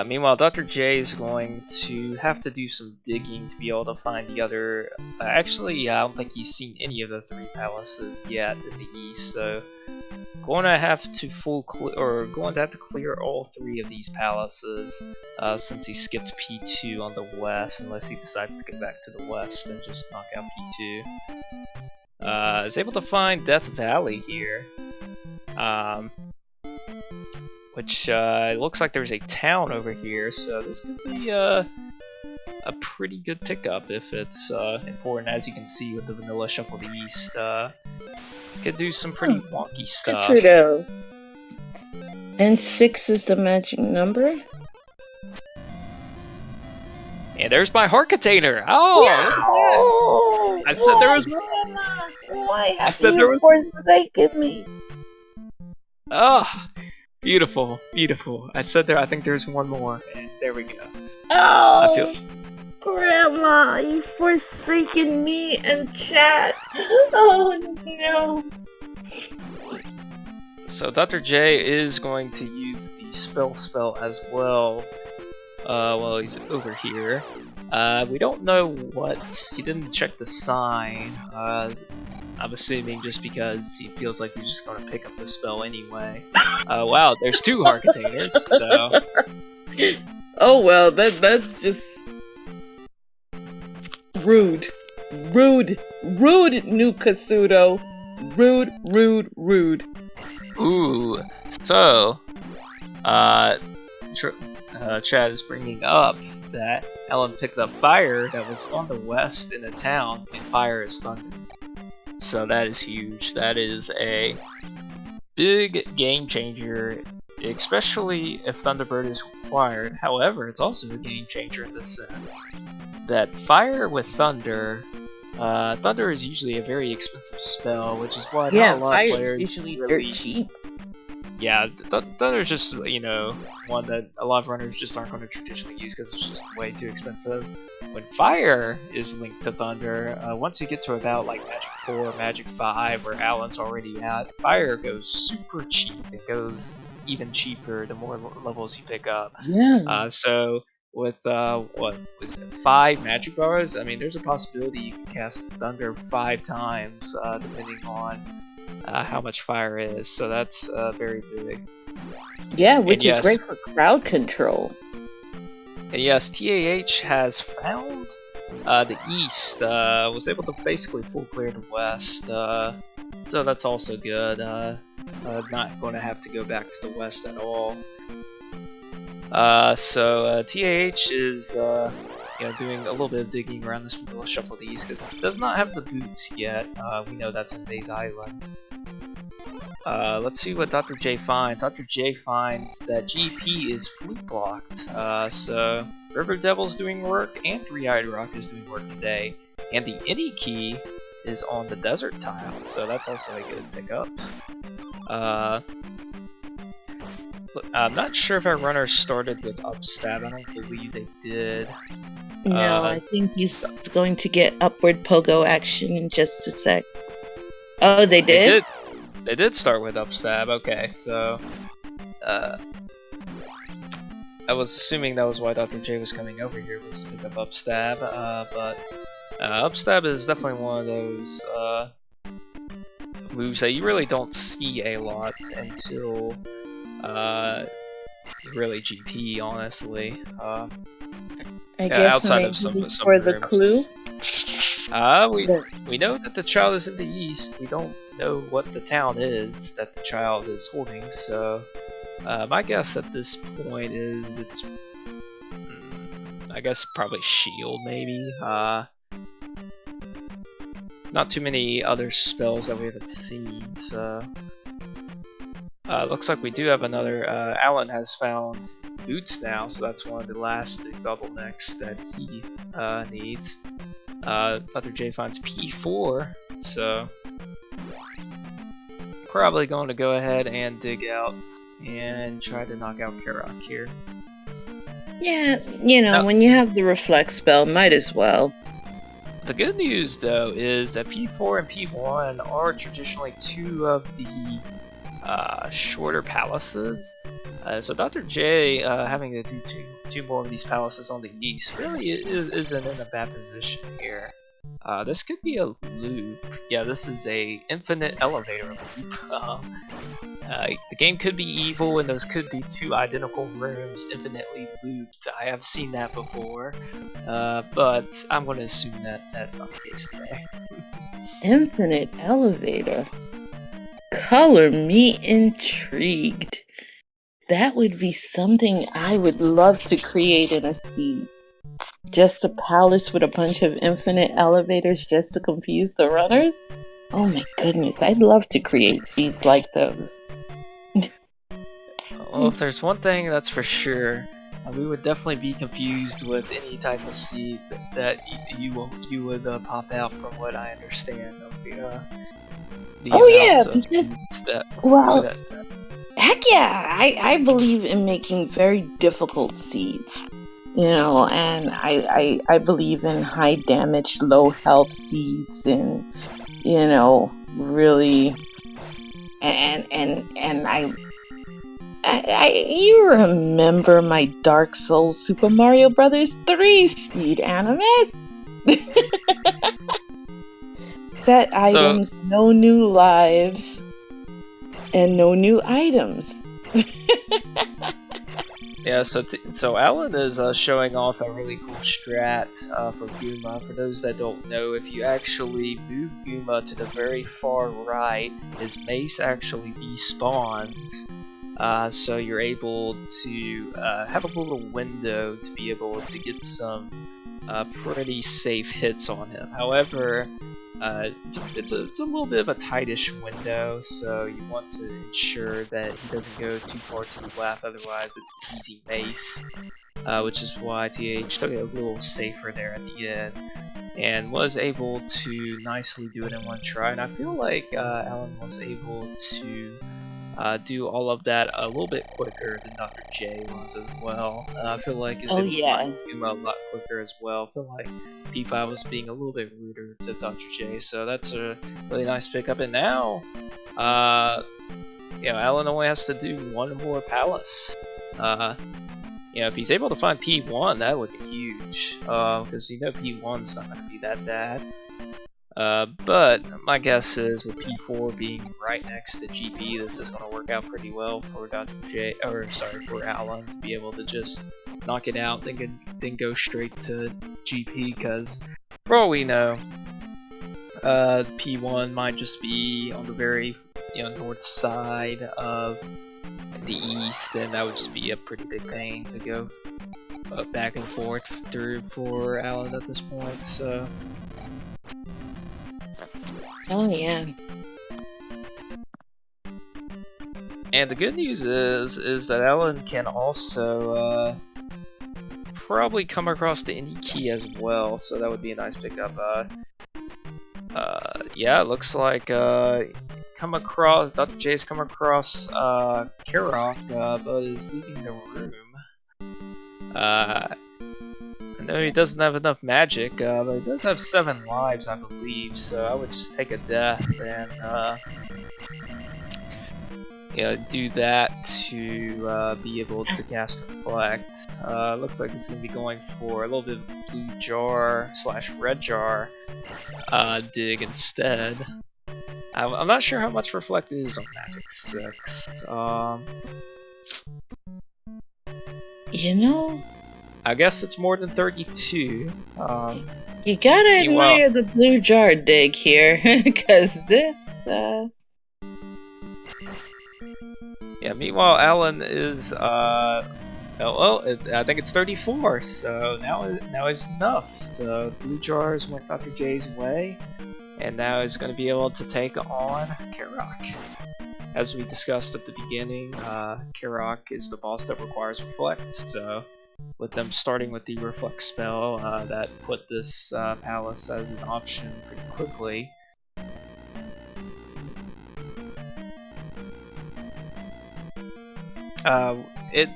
Meanwhile, Dr. J is going to have to do some digging to be able to find the other... actually, I don't think he's seen any of the 3 palaces yet in the east, so... Going to have to clear all 3 of these palaces, since he skipped P2 on the west, unless he decides to go back to the west and just knock out P2. is able to find Death Valley here. Which it looks like there's a town over here, so this could be a pretty good pickup if it's important. As you can see with the Vanilla Shuffle to the East, could do some pretty wonky stuff.
Katsudo. And 6 is the magic number?
And there's my heart container! Oh!
No!
I said there was...
Why have you forsaken me?
Oh! Beautiful, beautiful. I said there, I think there's one more, and there we go.
Oh, Grandma, you've forsaken me and chat. Oh no.
So Dr. J is going to use the spell as well. While he's over here. We don't know what. He didn't check the sign. I'm assuming just because he feels like he's just going to pick up the spell anyway. Wow, there's 2 heart containers, so...
Oh well, that's just... Rude. Rude. Rude, new Katsudo. Rude, rude, rude.
Ooh, so... Chad is bringing up that Ellen picked up fire that was on the west in a town, and fire is thunder. So that is huge. That is a big game changer, especially if Thunderbird is required. However, it's also a game changer in the sense that fire with thunder, thunder is usually a very expensive spell, which is why not a lot of players
usually
really...
dirt cheap.
Yeah, Thunder's just, you know, one that a lot of runners just aren't going to traditionally use because it's just way too expensive. When Fire is linked to Thunder, once you get to about like Magic 4, Magic 5, where Alan's already at, Fire goes super cheap. It goes even cheaper the more levels you pick up.
Yeah.
So with, what was it, 5 Magic Bars, I mean, there's a possibility you can cast Thunder 5 times, depending on how much fire is, so that's very big.
Yeah, which is great for crowd control.
And yes, TAH has found the east, was able to basically full clear the west, so that's also good. Not going to have to go back to the west at all. So TAH is you know, doing a little bit of digging around this Vanilla Shuffle to the East because it does not have the boots yet. We know that's in Days Island. Let's see what Dr. J finds. Dr. J finds that GP is fleet blocked. So River Devil's doing work and Three-Eyed Rock is doing work today. And the any key is on the desert tile, so that's also a good pickup. I'm not sure if our runners started with upstab. I don't believe they did.
No, I think he's going to get upward pogo action in just a sec. Oh, they did?
They did start with upstab. Okay, so I was assuming that was why Dr. J was coming over here, was to pick up upstab. But upstab is definitely one of those moves that you really don't see a lot until really GP, honestly.
I guess
outside
maybe
of some
for the clue.
We know that the child is in the east. We don't know what the town is that the child is holding. So my guess at this point is it's, I guess probably shield maybe. Not too many other spells that we haven't seen. So looks like we do have another. Alan has found boots now, so that's one of the last big bottlenecks that he needs. Dr. J finds P4, so probably going to go ahead and dig out and try to knock out Karok here.
Yeah, you know, when you have the reflect spell, might as well.
The good news though is that P4 and P1 are traditionally 2 of the shorter palaces. So Dr. J having to do two more of these palaces on the east really isn't in a bad position here. This could be a loop. Yeah, this is a infinite elevator loop. The game could be evil and those could be 2 identical rooms infinitely looped. I have seen that before, but I'm going to assume that that's not the case today.
infinite elevator. Color me intrigued. That would be something I would love to create in a seed. Just a palace with a bunch of infinite elevators just to confuse the runners? Oh my goodness, I'd love to create seeds like those.
Well, if there's one thing that's for sure, we would definitely be confused with any type of seed that you would pop out, from what I understand of the
Oh yeah,
amounts of
because,
seeds that.
well,
that
heck yeah, I believe in making very difficult seeds. You know, and I believe in high damage, low health seeds, and you know, really, and you remember my Dark Souls Super Mario Brothers 3 seed animus? Set items, no new lives, and no new items.
Yeah, so Alan is showing off a really cool strat for Goomba. For those that don't know, if you actually move Goomba to the very far right, his mace actually despawns. So you're able to have a little window to be able to get some pretty safe hits on him. However, it's a little bit of a tightish window, so you want to ensure that he doesn't go too far to the left, otherwise it's an easy mace, which is why TAH took it a little safer there at the end, and was able to nicely do it in one try, and I feel like Alan was able to do all of that a little bit quicker than Dr. J was as well. I feel like he's able to find Goomba a lot quicker as well. I feel like P5 was being a little bit ruder to Dr. J, so that's a really nice pickup. And now, you know, Alan only has to do one more palace. You know, if he's able to find P1, that would be huge, because you know P1's not going to be that bad. But my guess is with P4 being right next to GP, this is going to work out pretty well for for Alan to be able to just knock it out, then go straight to GP. Because for all we know, P1 might just be on the very north side of the east, and that would just be a pretty big pain to go back and forth through for Alan at this point. So.
Oh yeah.
And the good news is that Alan can also probably come across the indie key as well, so that would be a nice pickup. Yeah, it looks like Dr. J's come across Karok, but is leaving the room. I know he doesn't have enough magic, but he does have 7 lives, I believe, so I would just take a death and do that to be able to cast Reflect. Looks like he's going to be going for a little bit of blue jar / red jar dig instead. I'm not sure how much Reflect is on Magic 6.
You know,
I guess it's more than 32.
You gotta admire the blue jar dig here, because this,
Yeah, meanwhile, Alan is, I think it's 34, so now it's enough. So blue jars went Dr. J's way, and now he's going to be able to take on Karok. As we discussed at the beginning, Karok is the boss that requires Reflect, so with them starting with the Reflect spell, that put this palace as an option pretty quickly.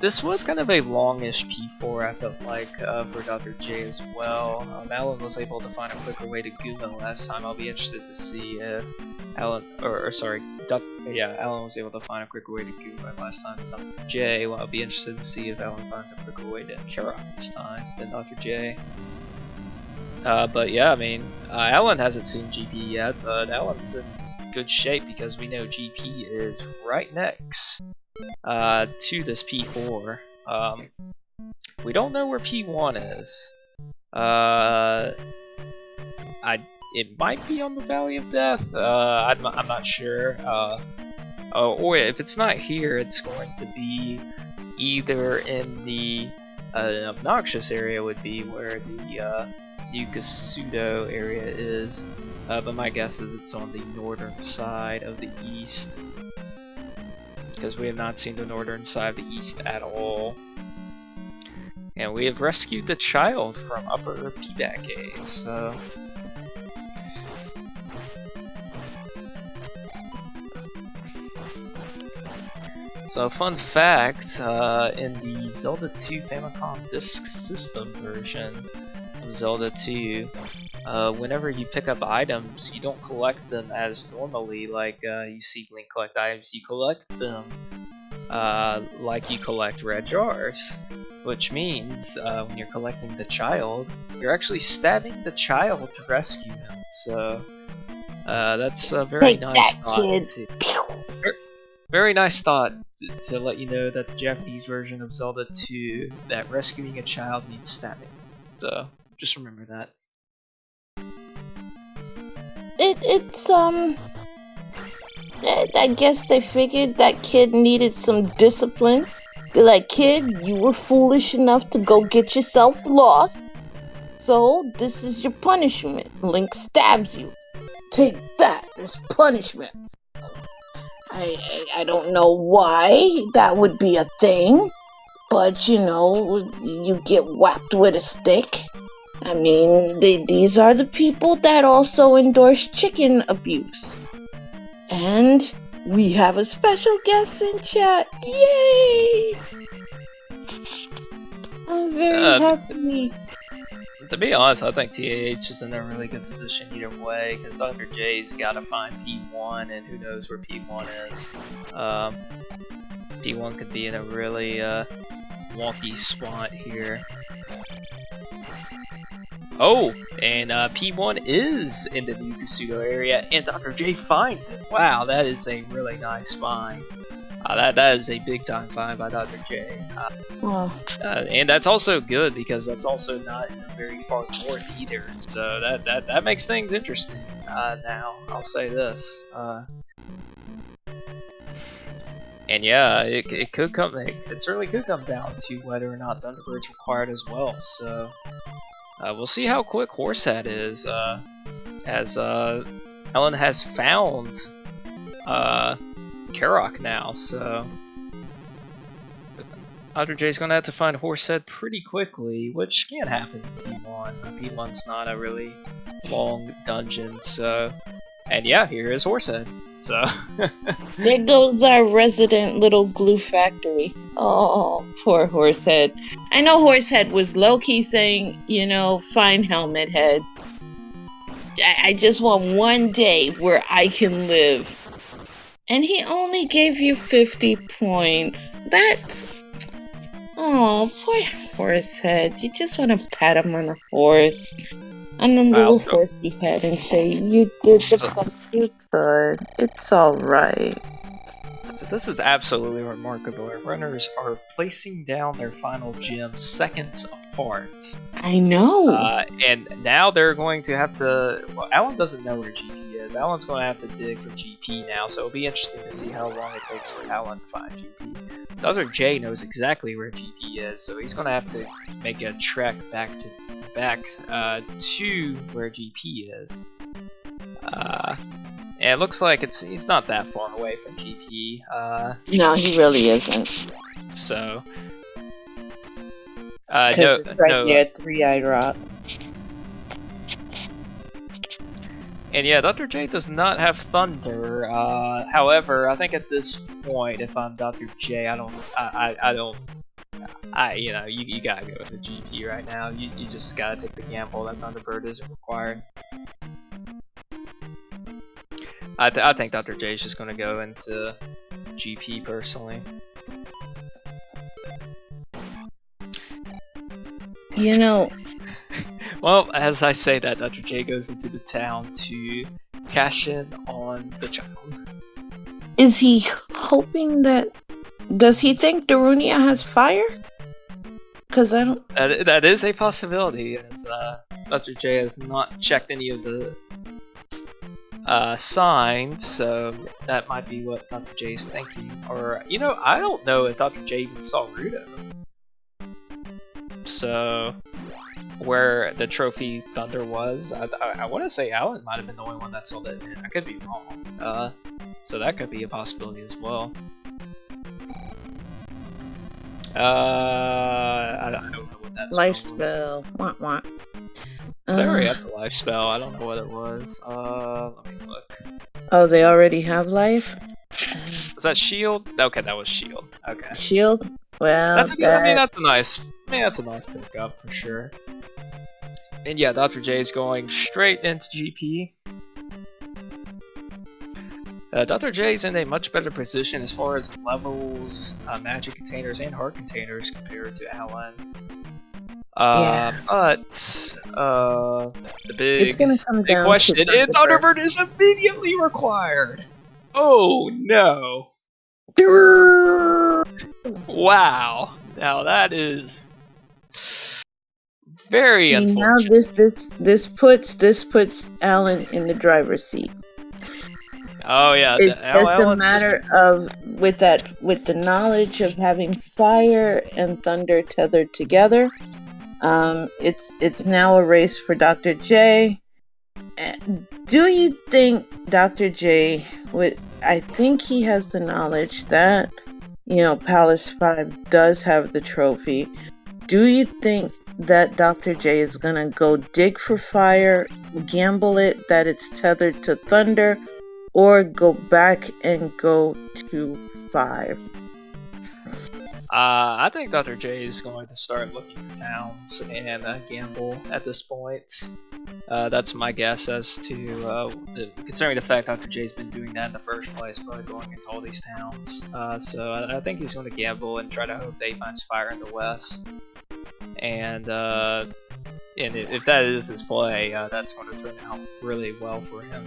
This was kind of a longish P4, I felt like, for Dr. J as well. Alan was able to find a quicker way to Goomba last time. I'll be interested to see if Alan was able to find a quicker way to Goomba last time than Dr. J. Well, I'll be interested to see if Alan finds a quicker way to Karok this time than Dr. J. But yeah, I mean, Alan hasn't seen GP yet, but Alan's in good shape because we know GP is right next to this P4. We don't know where P1 is. it might be on the Valley of Death. I'm not sure. Or if it's not here, it's going to be either in the obnoxious area would be where the Yukasudo area is. But my guess is it's on the northern side of the east, because we have not seen the northern side of the east at all. And we have rescued the child from Upper Peaback Cave, so... So, fun fact, in the Zelda 2 Famicom Disk System version of Zelda 2, whenever you pick up items, you don't collect them as normally, like you see Link collect items. You collect them like you collect red jars, which means when you're collecting the child, you're actually stabbing the child to rescue him. So that's a very nice thought. Very nice thought to let you know that the Japanese version of Zelda 2, that rescuing a child means stabbing. So just remember that.
I guess they figured that kid needed some discipline. Be like, kid, you were foolish enough to go get yourself lost, so this is your punishment. Link stabs you. Take that as punishment. I don't know why that would be a thing, but you know, you get whacked with a stick. I mean, these are the people that also endorse chicken abuse. And we have a special guest in chat. Yay! I'm very happy.
To be honest, I think TAH is in a really good position either way, because Dr. J's got to find P1, and who knows where P1 is. P1 could be in a really wonky spot here. Oh, and P1 is in the New Kasuto area, and Dr. J finds it. Wow, that is a really nice find. That is a big time find by Dr. J. And that's also good because that's also not very far north either. So that makes things interesting. Now I'll say this. And yeah, it could come. It certainly could come down to whether or not Thunderbird's required as well. So we'll see how quick Horsehead is. As Ellen has found Karok now, so Dr. J's gonna have to find Horsehead pretty quickly, which can happen in P1. P1's not a really long dungeon, so... And yeah, here is Horsehead, so...
There goes our resident little glue factory. Oh, poor Horsehead. I know Horsehead was low-key saying, you know, fine Helmet Head. I just want one day where I can live. And he only gave you 50 points. That's... Oh, poor Horsehead. You just want to pat him on the horse. On the little horsey head and say, you did the best you could. It's alright.
So this is absolutely remarkable. Our runners are placing down their final gems seconds apart.
I know.
And now they're going to have to... Well, Alan doesn't know where GP is. Alan's going to have to dig for GP now, so it'll be interesting to see how long it takes for Alan to find GP. Dr. J knows exactly where GP is, so he's going to have to make a trek back to where GP is. And it looks like he's not that far away from GP.
No, he really isn't.
So...
Because it's right near Three-Eyed Rock.
And yeah, Dr. J does not have Thunder. However, I think at this point, if I'm Dr. J, you know, you gotta go with the GP right now. You just gotta take the gamble that Thunderbird isn't required. I think Dr. J is just gonna go into GP personally.
You know...
Well, as I say that, Dr. J goes into the town to cash in on the child.
Is he hoping that... Does he think Darunia has fire? Because I don't...
That is a possibility, as Dr. J has not checked any of the signed, so that might be what Dr. J is thinking. Or, you know, I don't know if Dr. J even saw Rudo. So, where the trophy thunder was, I want to say Alan might have been the only one that saw that. I could be wrong. So that could be a possibility as well. I don't know what that
Life
spell
spell. Wah, wah.
They already have the life spell. I don't know what it was. Let me look.
Oh, they already have life?
Was that shield? Okay, that was shield. Okay.
Shield? Well,
That's a good, I mean, that's a nice pickup for sure. And yeah, Dr. J is going straight into GP. Dr. J is in a much better position as far as levels, magic containers, and heart containers compared to Alan. But the big question is Thunderbird is immediately required. Oh no! Wow! Now that is very unfortunate.
Now this puts Alan in the driver's seat.
Oh yeah,
it's just a matter of with the knowledge of having fire and thunder tethered together. It's now a race for Dr. J. Do you think Dr. J I think he has the knowledge that, you know, Palace 5 does have the trophy. Do you think that Dr. J is gonna go dig for fire, gamble it that it's tethered to thunder, or go back and go to 5?
I think Dr. J is going to start looking for towns and gamble at this point. That's my guess as to, considering the fact Dr. J's been doing that in the first place by going into all these towns. So I think he's going to gamble and try to hope that he finds fire in the west. And if that is his play, that's going to turn out really well for him.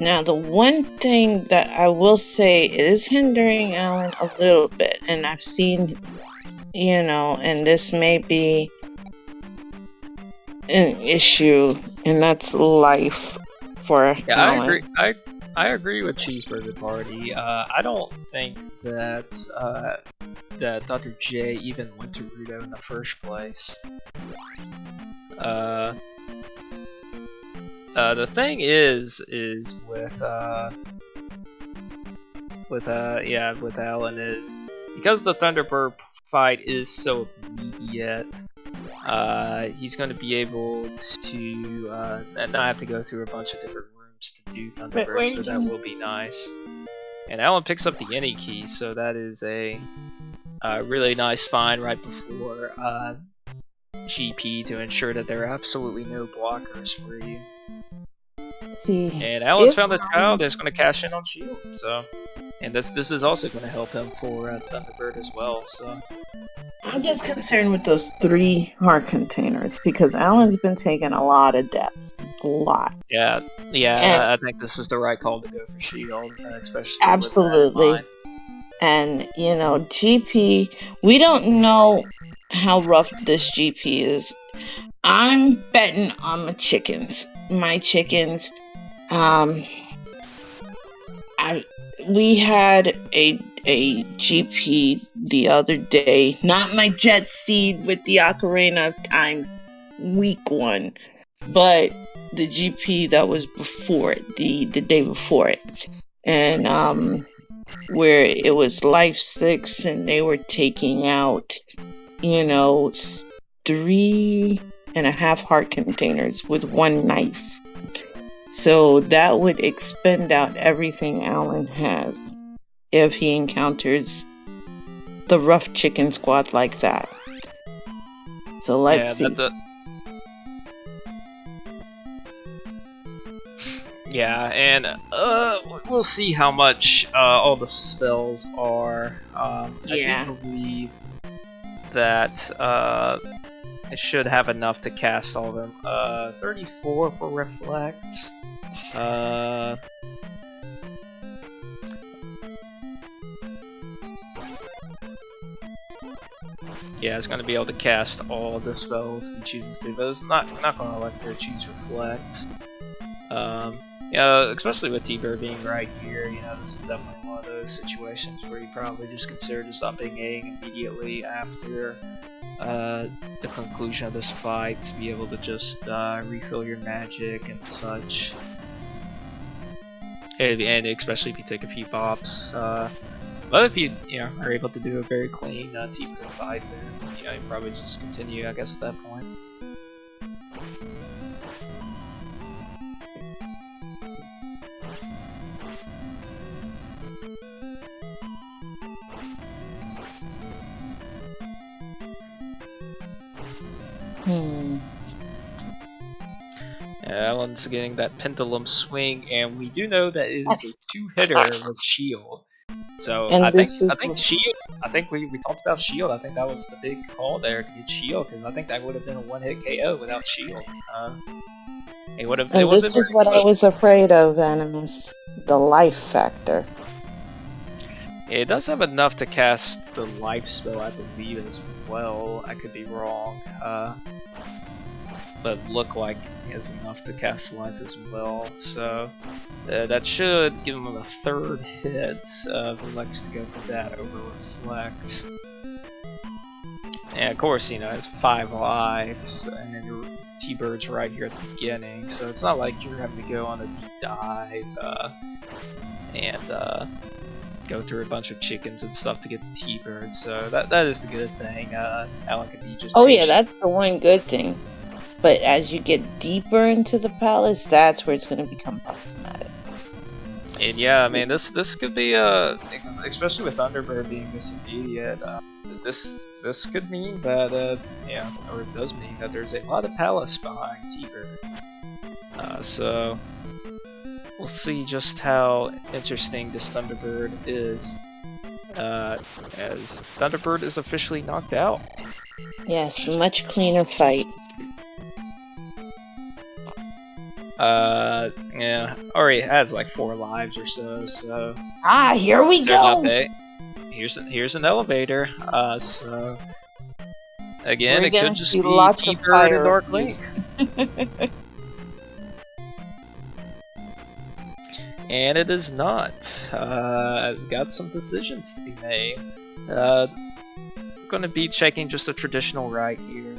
Now, the one thing that I will say is hindering Alan a little bit, and I've seen, you know, and this may be an issue, and that's life for Alan.
I agree with Cheeseburger Party. I don't think that that Dr. J even went to Rudo in the first place. The thing is with Alan is because the Thunderbird fight is so immediate. He's going to be able to not have to go through a bunch of different rooms to do Thunderbird, so that will be nice. And Alan picks up the any key, so that is a really nice find right before GP to ensure that there are absolutely no blockers for you.
See,
and Alan's found the child that's going to cash in on Shield, so, and this is also going to help him for Thunderbird as well. So
I'm just concerned with those 3 heart containers because Alan's been taking a lot of deaths, a lot.
Yeah, and I think this is the right call to go for Shield, especially
absolutely.
With that
and you know, GP, we don't know how rough this GP is. I'm betting on my chickens. We had a GP the other day, not my Jet Seed with the Ocarina of Time week 1, but the GP that was before it, the day before it, and where it was Life 6 and they were taking out, you know, 3.5 heart containers with 1 knife. So that would expend out everything Alan has if he encounters the rough chicken squad like that. So let's see.
Yeah, and we'll see how much all the spells are. I do believe that it should have enough to cast all of them. 34 for Reflect. yeah, it's going to be able to cast all the spells if he chooses to, but it's not going to let her choose Reflect. Especially with T-Bird being right here, this is definitely one of those situations where you probably just consider just upping A immediately after the conclusion of this fight to be able to just refill your magic and such. And especially if you take a few bops. But if you are able to do a very clean T-Bird fight, then you probably just continue, I guess, at that point. Alan's getting that pendulum swing, and we do know that it is a two-hitter with shield. So
And
I think
this
shield. I think we talked about shield. I think that was the big call there to get shield, because I think that would have been a one-hit KO without shield. It would have.
And this is what I was afraid of, Animus. The life factor.
It does have enough to cast the life spell, I believe, as well. I could be wrong. But look like he has enough to cast life as well, so that should give him a third hit if he likes to go for that over Reflect. And of course, it's 5 lives, and your T-Bird's right here at the beginning, so it's not like you're having to go on a deep dive and go through a bunch of chickens and stuff to get the T-Bird, so that is the good thing. Alan could be just
Oh
patient.
yeah, that's the one good thing. But as you get deeper into the palace, that's where it's going to become problematic.
And yeah, I mean, this could be especially with Thunderbird being disobedient, this could mean that or it does mean that there's a lot of palace behind T-Bird. So we'll see just how interesting this Thunderbird is, as Thunderbird is officially knocked out.
Yes, much cleaner fight.
Yeah, already has like 4 lives or so.
Here we go!
Here's an elevator, so... Again, it could just be T-Bird and Dark Link. And it is not. I've got some decisions to be made. Going to be checking just a traditional right here,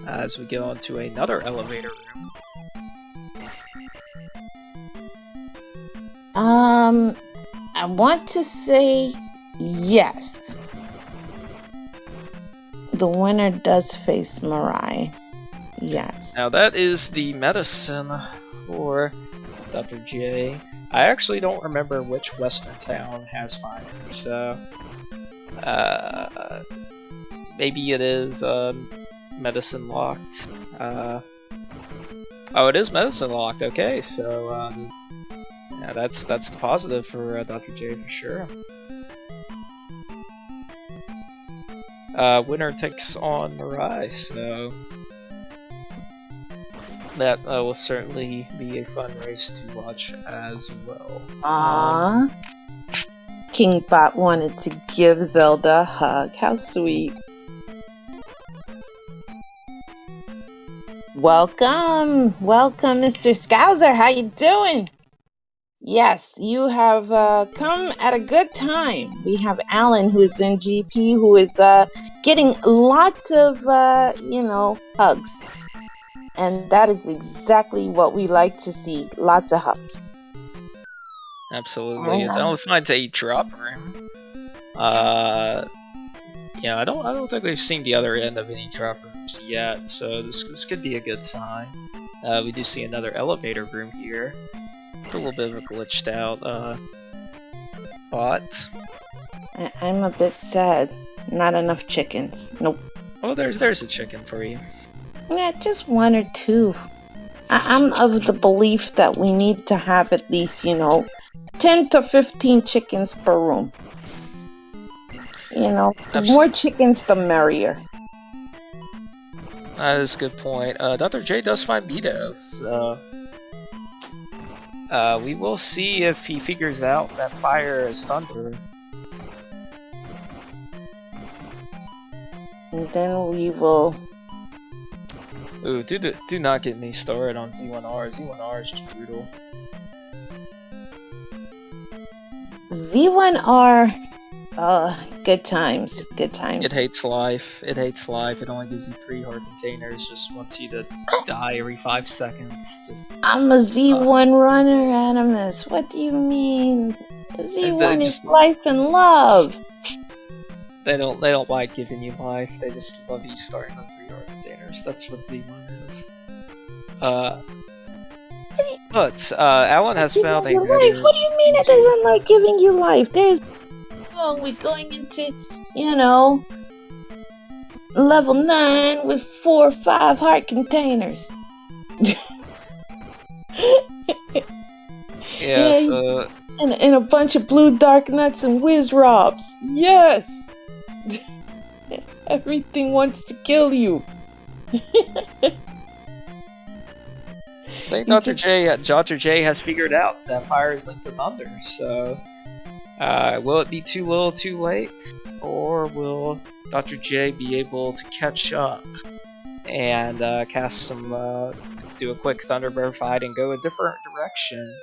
as we go into another elevator room.
I want to say yes. The winner does face Mirai. Yes.
Now that is the medicine for Dr. J. I actually don't remember which western town has fire, so maybe it is medicine locked. Oh, it is medicine locked. Okay, so yeah, that's the positive for Dr. J for sure. Winner takes on Mirai, so that will certainly be a fun race to watch as well.
Kingbot wanted to give Zelda a hug. How sweet. Welcome, Mr. Scouser. How you doing? Yes, you have come at a good time. We have Alan, who is in GP, who is getting lots of, hugs. And that is exactly what we like to see. Lots of hugs.
Absolutely. It's only fine to eat drop room. Yeah, I don't think we've seen the other end of any drop rooms yet, so this could be a good sign. We do see another elevator room here. A little bit of a glitched out bot.
I'm a bit sad. Not enough chickens. Nope.
Oh, there's a chicken for you.
Yeah, just 1 or 2. I'm of the belief that we need to have at least, 10 to 15 chickens per room. The more chickens, the merrier.
That is a good point. Dr. J does find Beto, so we will see if he figures out that fire is thunder.
And then we will...
Ooh, do not get me started on Z1R. Z1R is just brutal.
Z1R... good times. Good times.
It hates life. It hates life. It only gives you 3 heart containers. Just wants you to die every 5 seconds. Just.
I'm a Z1 runner, Animus. What do you mean? Z1 is life and love.
They don't like giving you life. They just love you starting on 3 heart containers. That's what Z1 is. But Alan has found a
life. What do you mean it doesn't like giving you life? There's wrong with going into, level 9 with 4 or 5 heart containers.
Yeah,
and a bunch of blue dark nuts and whiz robs. Yes. Everything wants to kill you.
I think Dr. J has figured out that fire is linked to thunder, so will it be too little too late, or will Dr. J be able to catch up and cast some, do a quick Thunderbird fight and go a different direction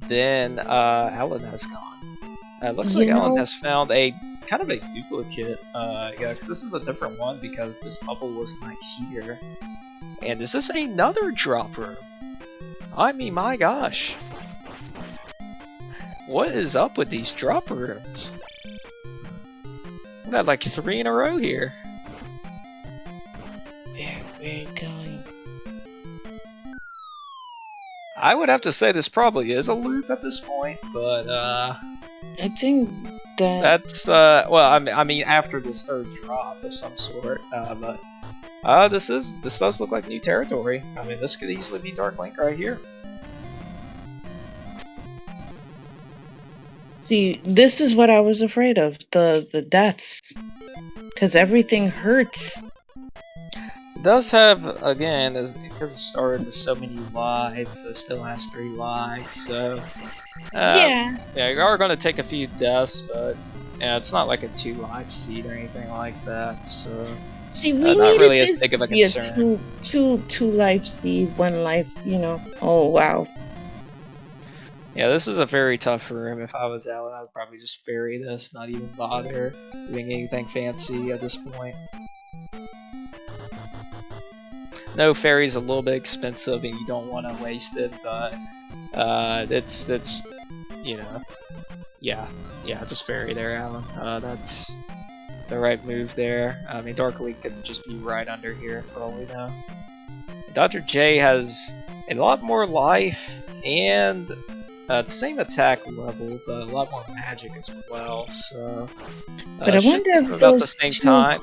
than Alan has gone? It looks like Alan has found a kind of a duplicate, yeah, because this is a different one because this bubble was not here. And is this another drop room? I mean, my gosh. What is up with these drop rooms? We've got like 3 in a row here.
Where are you going?
I would have to say this probably is a loop at this point, but
I think
that's well, I mean after this 3rd drop of some sort, but this does look like new territory. I mean, this could easily be Dark Link right here.
See, this is what I was afraid of, the deaths. Because everything hurts.
It does have, again, because it started with so many lives, it still has 3 lives, so... yeah, you are going to take a few deaths, but yeah, it's not like a 2 life seed or anything like that, so...
See, we
not
needed
really
this
as big of a
to be
concern.
a two life seed, 1 life, Oh, wow.
Yeah, this is a very tough room. If I was Alan, I would probably just ferry this, not even bother doing anything fancy at this point. No, ferry's a little bit expensive and you don't want to waste it, but it's yeah, just ferry there, Alan. That's the right move there. I mean, Dark Link could just be right under here for all we know. Dr. J has a lot more life and the same attack level, but a lot more magic as well. So,
but I wonder if
about
those
the same time.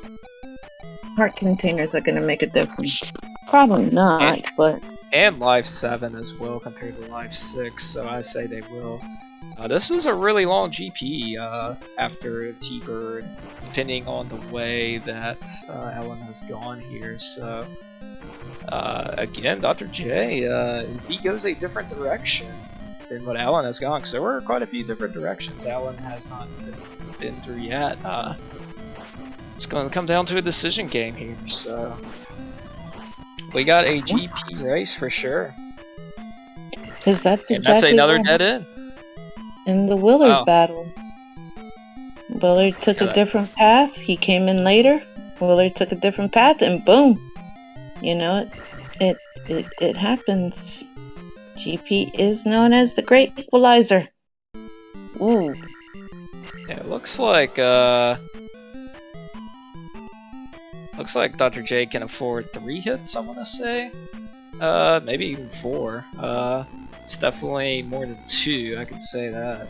Heart containers are going to make a difference. Probably not, but
and life 7 as well compared to life 6. So I say they will. This is a really long GP after T-Bird, depending on the way that Alan has gone here. So again, Dr. J, if he goes a different direction than what Alan has gone, because there were quite a few different directions Alan has not been through yet. It's going to come down to a decision game here, so we got a GP race for sure.
Because that's
exactly that's another dead end.
In the Willard battle, Willard took a different path. He came in later. Willard took a different path, and boom, it happens. GP is known as the Great Equalizer. Ooh.
Yeah, it looks like Dr. J can afford 3 hits, I want to say. Maybe even 4. It's definitely more than 2, I can say that.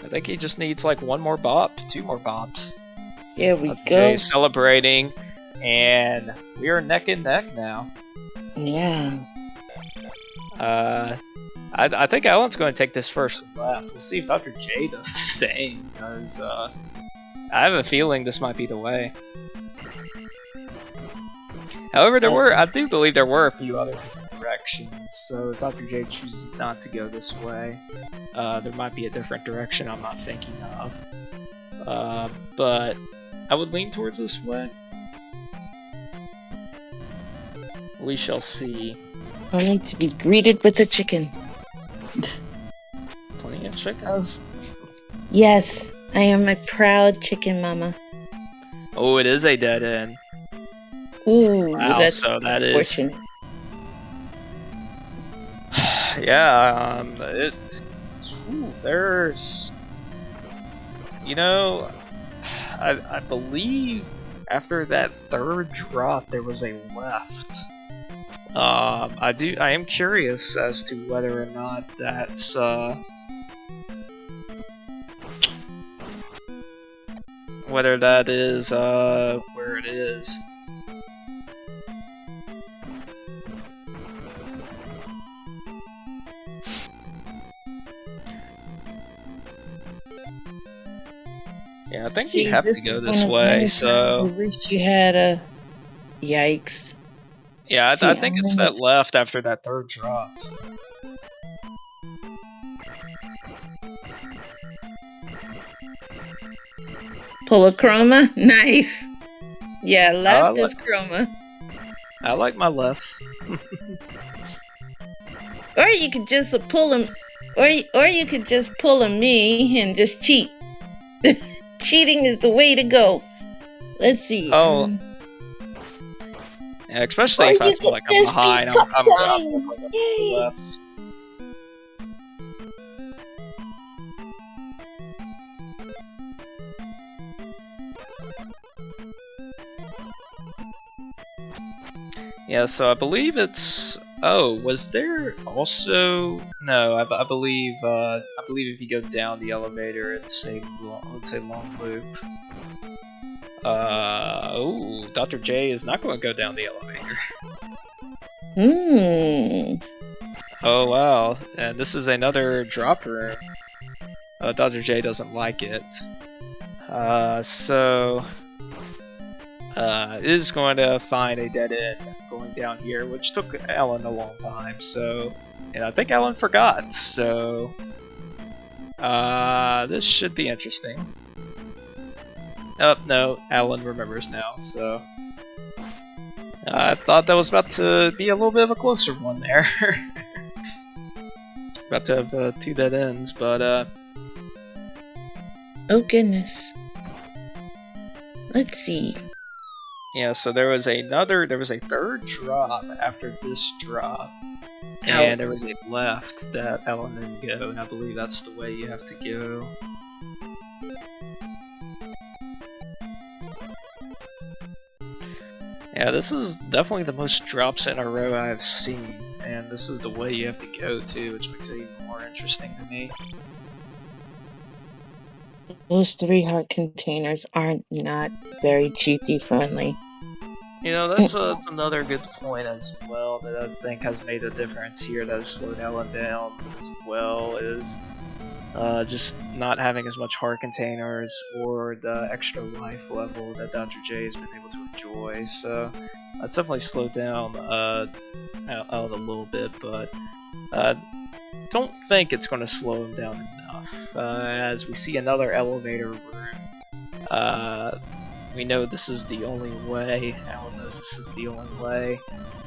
I think he just needs like 1 more bop, 2 more bops.
Here we go.
Jay celebrating, and we are neck and neck now.
Yeah.
I think Alan's going to take this first left. We'll see if Dr. J does the same, because I have a feeling this might be the way. However, I do believe there were a few other directions. So if Dr. J chooses not to go this way, there might be a different direction I'm not thinking of. But I would lean towards this way. We shall see.
I like to be greeted with a chicken.
Plenty of chickens.
Oh. Yes, I am a proud chicken mama.
Oh, it is a dead end.
Ooh,
Wow,
that's
so that
unfortunate.
is. Yeah, there's. You know, I believe after that third drop there was a left. I am curious as to whether or not that's whether that is where it is. Yeah, I think you have to go this way, so...
I wish you had a... Yikes.
Yeah, I think it's that left after that third drop.
Pull a chroma? Nice! Yeah, left is chroma.
I like my lefts.
Or you could just pull them... Or you could just pull a me and just cheat. Cheating is the way to go. Let's see.
Oh. Yeah, especially if I feel like I'm behind. I'm like
Yay!
left. Yeah, so I believe it's... Oh, was there also... No, I believe if you go down the elevator, it's a long loop. Oh, Dr. J is not going to go down the elevator. Oh, wow. And this is another drop room. Dr. J doesn't like it. So... is going to find a dead end going down here, which took Ellen a long time, so... And I think Ellen forgot, so... this should be interesting. Oh, no, Ellen remembers now, so... I thought that was about to be a little bit of a closer one there. About to have 2 dead ends, but
Oh goodness. Let's see.
Yeah, so there was a third drop after this drop. And there was a left that Ellen didn't go, and I believe that's the way you have to go. Yeah, this is definitely the most drops in a row I've seen, and this is the way you have to go too, which makes it even more interesting to me.
Those 3 heart containers aren't not very GP friendly.
You know, that's another good point as well that I think has made a difference here that has slowed Ellen down as well, is just not having as much heart containers or the extra life level that Dr. J has been able to enjoy. So that's definitely slowed down out a little bit, but don't think it's going to slow him down enough. As we see another elevator room, we know this is the only way. Alan knows this is the only way.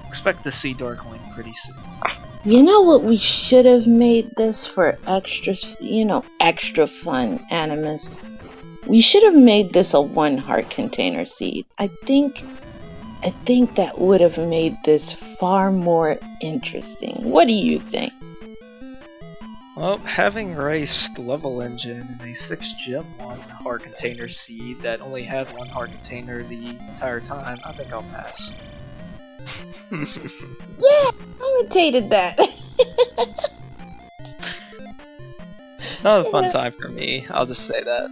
Expect to see Darkling pretty soon.
You know what we should have made this for extra fun, Animus? We should have made this a 1 heart container seed. I think that would have made this far more interesting. What do you think?
Well, having raced Level Engine in a 6 gem 1 heart container seed that only had 1 heart container the entire time, I think I'll pass.
Yeah, I imitated that.
Not a fun time for me, I'll just say that.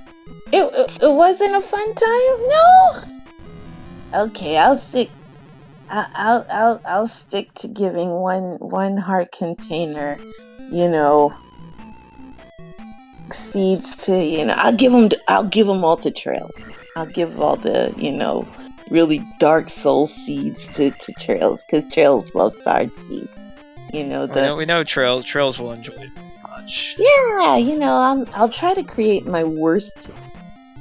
It wasn't a fun time? No? Okay, I'll stick. I'll stick to giving one heart container, seeds to, I'll give them all to Trails. I'll give all the, really dark soul seeds to Trails, because Trails loves hard seeds. The
we know Trails will enjoy it very much.
yeah, I'll try to create my worst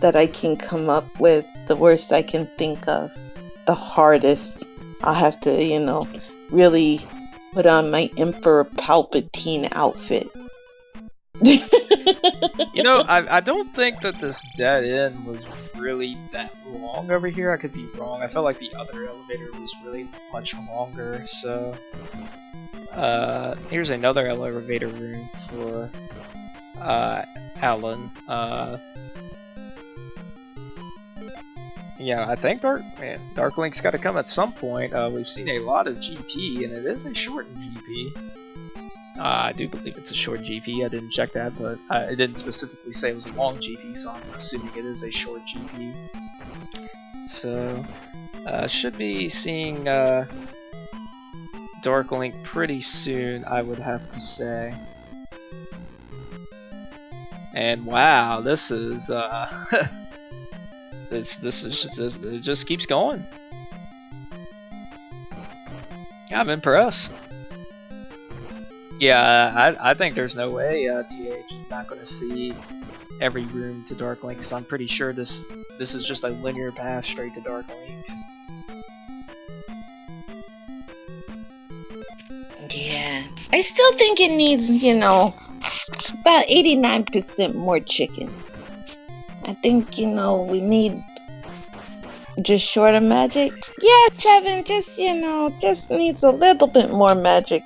that I can come up with, the worst I can think of, the hardest. I'll have to, really put on my Emperor Palpatine outfit.
I don't think that this dead end was really that long over here. I could be wrong. I felt like the other elevator was really much longer, so... here's another elevator room for, Alan. Yeah, I think Dark Link's gotta come at some point. We've seen a lot of GP, and it is a shortened GP. I do believe it's a short GP. I didn't check that, but it didn't specifically say it was a long GP, so I'm assuming it is a short GP. So, should be seeing Dark Link pretty soon, I would have to say. And wow, this is this is just, it just keeps going. I'm impressed. Yeah, I think there's no way TAH is not going to see every room to Dark Link, so I'm pretty sure this is just a linear path straight to Dark Link.
Yeah, I still think it needs, about 89% more chickens. I think, we need just shorter magic. Yeah, 7, just needs a little bit more magic.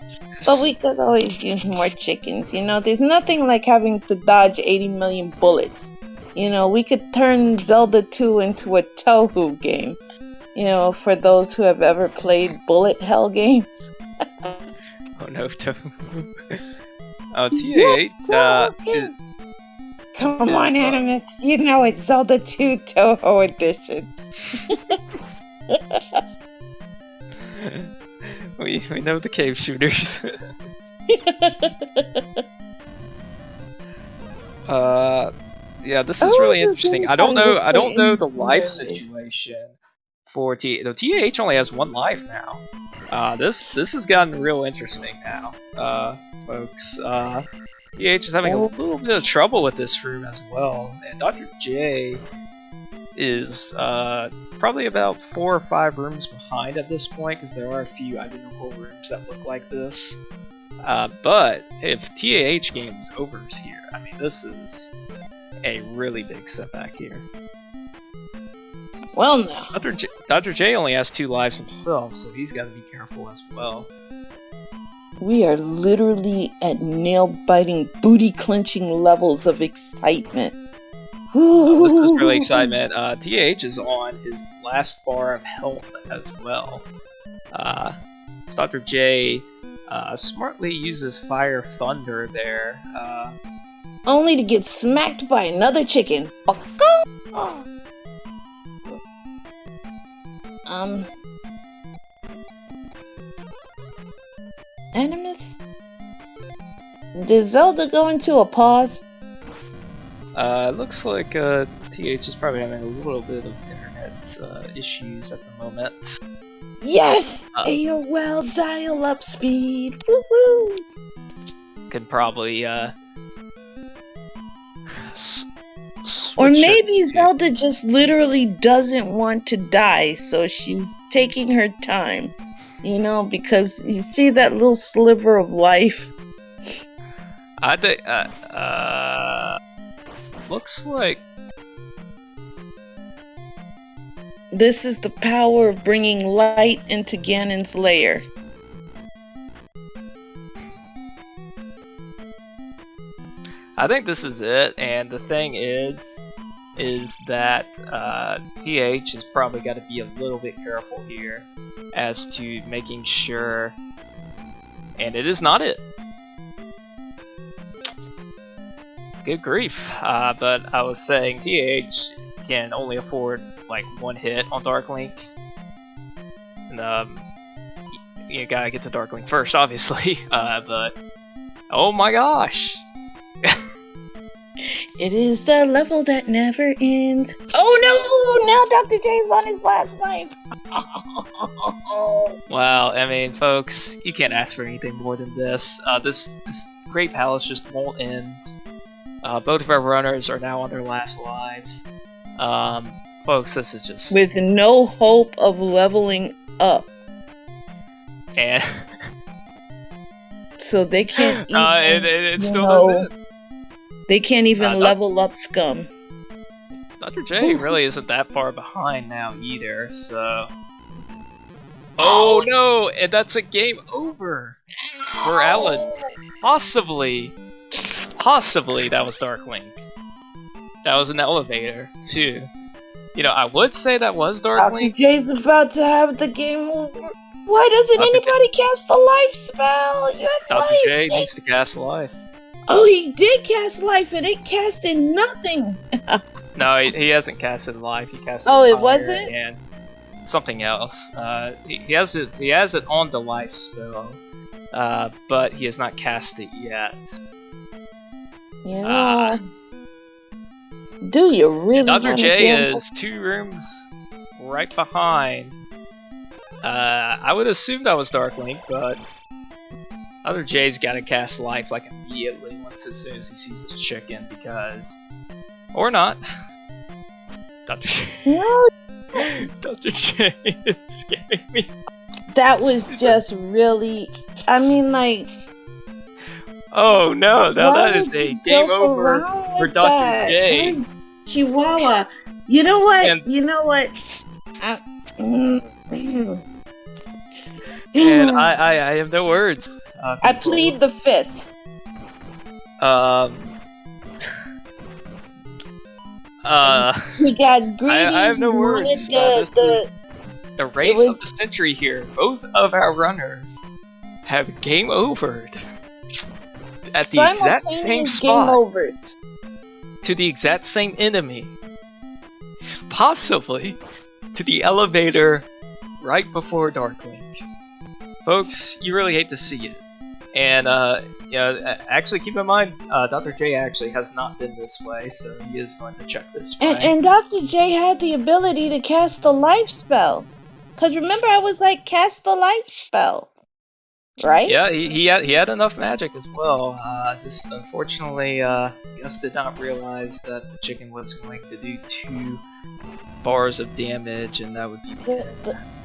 But we could always use more chickens, There's nothing like having to dodge 80 million bullets. We could turn Zelda 2 into a Tohu game. For those who have ever played bullet hell games.
Oh no, Tohu. Oh, TAH,
Come on, Animus. It's Zelda 2 Toho edition.
We know the cave shooters. Yeah, this is really interesting. I don't know the life situation for TAH. Though TAH only has 1 life now. This has gotten real interesting now, folks. TAH is having a little bit of trouble with this room as well, and Dr. J is probably about 4 or 5 rooms behind at this point, because there are a few identical rooms that look like this. But if TAH games overs here, I mean, this is a really big setback here.
Well, no.
Dr. J only has 2 lives himself, so he's got to be careful as well.
We are literally at nail-biting, booty-clenching levels of excitement.
This is really excitement. TAH is on his last bar of health as well. Dr. J smartly uses Fire Thunder there.
Only to get smacked by another chicken. Animus? Did Zelda go into a pause?
It looks like TH is probably having a little bit of internet issues at the moment.
Yes! AOL dial-up speed! Woohoo!
Could probably
or maybe Zelda just literally doesn't want to die, so she's taking her time. Because you see that little sliver of life?
I think, looks like...
This is the power of bringing light into Ganon's lair.
I think this is it, and the thing is that TH has probably got to be a little bit careful here as to making sure, and it is not it. Good grief. But I was saying TH can only afford like 1 hit on Dark Link. And you gotta get to Dark Link first, obviously. But oh my gosh.
It is the level that never ends. Oh now Dr. J's on his last life.
Wow, I mean, folks, you can't ask for anything more than this. This great palace just won't end. Both of our runners are now on their last lives. Folks, this is just...
With no hope of leveling up.
And...
So they can't even,
it still doesn't.
They can't even level up Scum.
Dr. J really isn't that far behind now either, so... Oh no! And that's a game over! For Alan. Possibly that was Dark Link. That was an elevator, too. You know, I would say that was Dark Link.
Dr. J's about to have the game over. Why doesn't anybody cast the life spell? You have
Dr.
life.
J needs to cast life.
Oh, he did cast life and it casted nothing.
No, he hasn't casted life. He casted
it
fire
wasn't?
and something else. He has it on the life spell, but he has not cast it yet.
Yeah. Do you really?
Dr. J is 2 rooms right behind. I would assume that was Dark Link, but Dr. J's got to cast life like immediately as soon as he sees this chicken, because, or not. Dr. J.
No.
Dr. J is scaring me.
That was just really. I mean, like.
Oh no! Now that is a game over for Dr. J.
Chihuahua. You know what?
And,
you know what?
And I have no words.
I plead the 5th. He got greedy.
I have no words. This is the race of the century here. Both of our runners have game overed at the exact same spot.
Game overs.
To the exact same enemy. Possibly to the elevator right before Dark Link. Folks, you really hate to see it. And, actually keep in mind, Dr. J actually has not been this way, so he is going to check this way.
And Dr. J had the ability to cast the life spell. Because remember, I was like, cast the life spell. Right?
Yeah, he had enough magic as well. Just unfortunately, Gus did not realize that the chicken was going to do 2 bars of damage, and that would be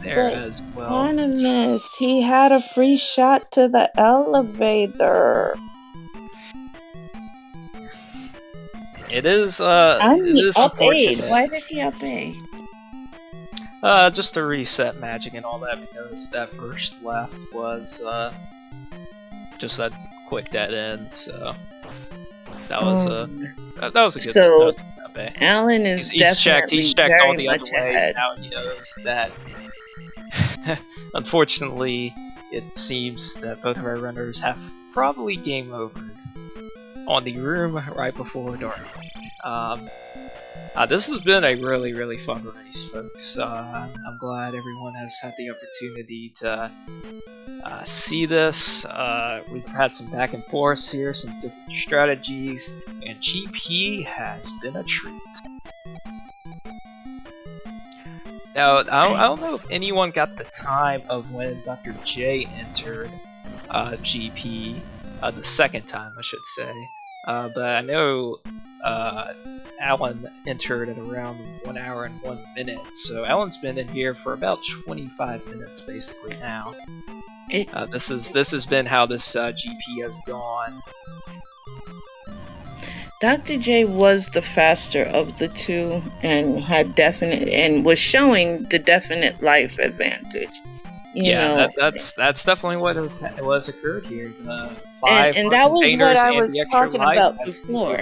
there as well.
Anonymous, he had a free shot to the elevator.
It is unfortunate.
Why did he up A?
Just to reset magic and all that, because that first left was just a quick dead end, so that was a good.
So Alan is definitely
he's checked all the
very
other
much
ways.
ahead.
Now he knows that. Unfortunately, it seems that both of our runners have probably game over on the room right before Dark. This has been a really, really fun race, folks. I'm glad everyone has had the opportunity to see this. We've had some back and forth here, some different strategies, and GP has been a treat. Now, I don't know if anyone got the time of when Dr. J entered GP, the second time, I should say. But I know Alan entered at around 1 hour and 1 minute, so Alan's been in here for about 25 minutes basically now. This has been how this GP has gone.
Dr. J was the faster of the two and had was showing the definite life advantage. You know,
that's definitely what has occurred here. The 5
and that was what I was talking about
life
before.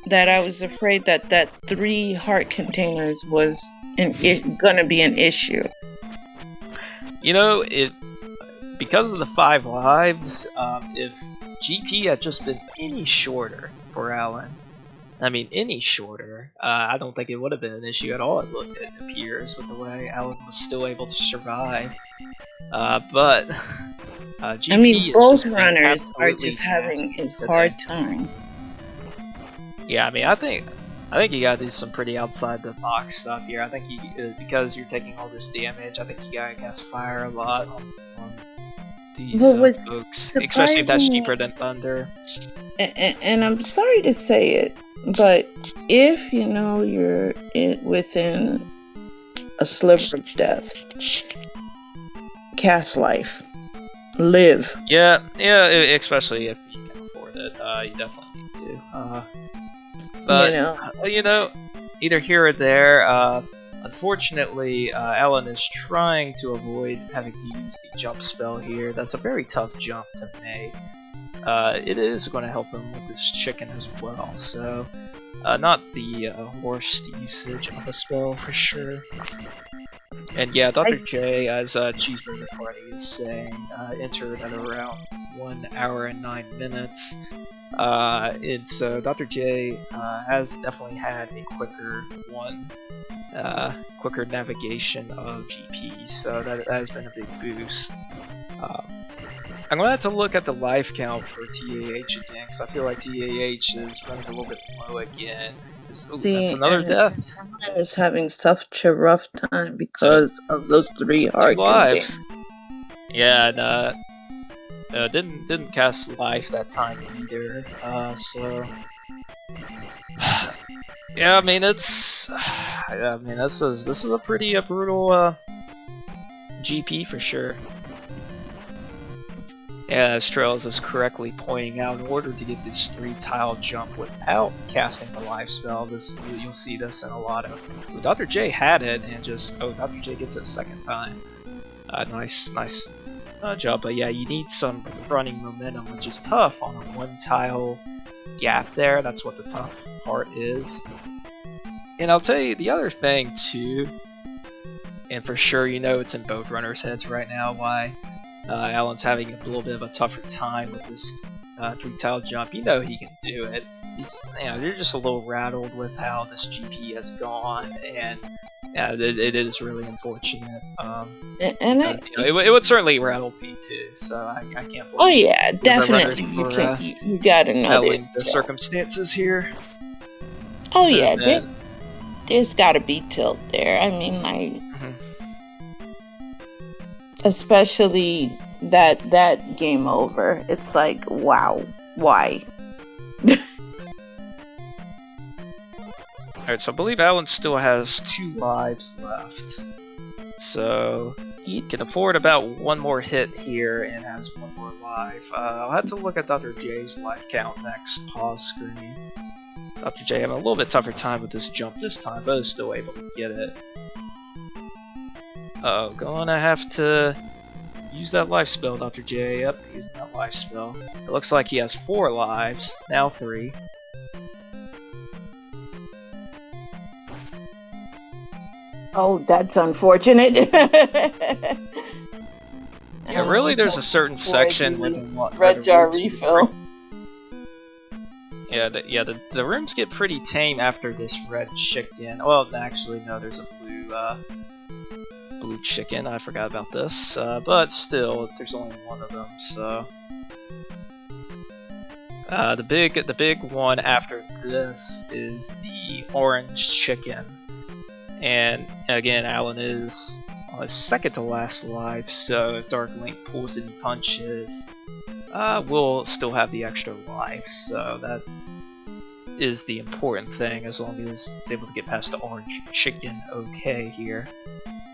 That I was afraid that 3 heart containers was gonna be an issue.
You know, because of the 5 lives, if GP had just been any shorter for Alan, I mean any shorter, I don't think it would have been an issue at all. It appears with the way Alan was still able to survive. But GP,
I mean, both runners are just having a hard time.
Yeah, I mean, I I think you gotta do some pretty outside the box stuff here. I think because you're taking all this damage, I think you gotta cast fire a lot on these folks, especially if that's cheaper than thunder.
And I'm sorry to say it, but if you know you're within a sliver of death, cast life, live.
Yeah, especially if you can afford it, you definitely need to. But you know, either here or there. Unfortunately, Ellen is trying to avoid having to use the jump spell here. That's a very tough jump to make. It is going to help him with this chicken as well, so not the worst usage of the spell for sure. And yeah, Dr. J, as Cheeseburger Party is saying, entered at around 1 hour and 9 minutes. And so Dr. J has definitely had a quicker navigation of GP, so that has been a big boost. I'm going to have to look at the life count for TAH again, because I feel like TAH is running a little bit low again. That's another death.
Ellen is having such a rough time because of those 3 hard
lives. Yeah, and didn't cast life that time either. So yeah, I mean this is a pretty brutal GP for sure. Yeah, as Trails is correctly pointing out, in order to get this 3-tile jump without casting the life spell, you'll see this in a lot of. Dr. J had it, and Dr. J gets it a second time. Nice job, but yeah, you need some running momentum, which is tough on a 1-tile gap there. That's what the tough part is. And I'll tell you the other thing too, and for sure you know it's in both runners' heads right now why Alan's having a little bit of a tougher time with this 3-tile jump. You know he can do it. You're just a little rattled with how this GP has gone, and yeah, it is really unfortunate. It would certainly rattle me too. So I can't believe.
Oh yeah, definitely. You gotta know
the circumstances here.
Oh so yeah, there's gotta be tilt there. I mean, like. Especially that game over. It's like, wow, why?
Alright, so I believe Alan still has 2 lives left. So he can afford about 1 more hit here and has 1 more life. I'll have to look at Dr. J's life count next. Pause screen. Dr. J having a little bit tougher time with this jump this time, but is still able to get it. Gonna have to use that life spell, Dr. J. Yep, using that life spell. It looks like he has 4 lives, now 3.
Oh, that's unfortunate.
Yeah, really, there's a certain section with
red jar refill.
Yeah, the rooms get pretty tame after this red chicken. Well, actually, no, there's a blue chicken. I forgot about this, but still, there's only 1 of them. So the big one after this is the orange chicken, and again, Alan is on his second to last life. So if Dark Link pulls any punches, we'll still have the extra life. So that is the important thing. As long as he's able to get past the orange chicken, okay here.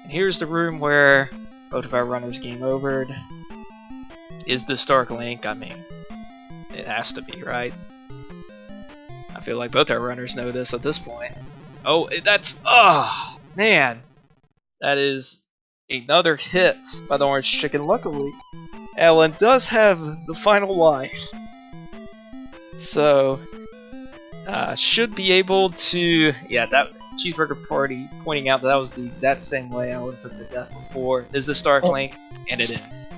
Here's the room where both of our runners game overed. Is this Dark Link? I mean, it has to be, right? I feel like both our runners know this at this point. Oh, man. That is another hit by the orange chicken. Luckily, Ellen does have the final life. So, should be able to... Yeah, that... Cheeseburger Party pointing out that was the exact same way Alan took the death before. Is this Dark Link? And it is.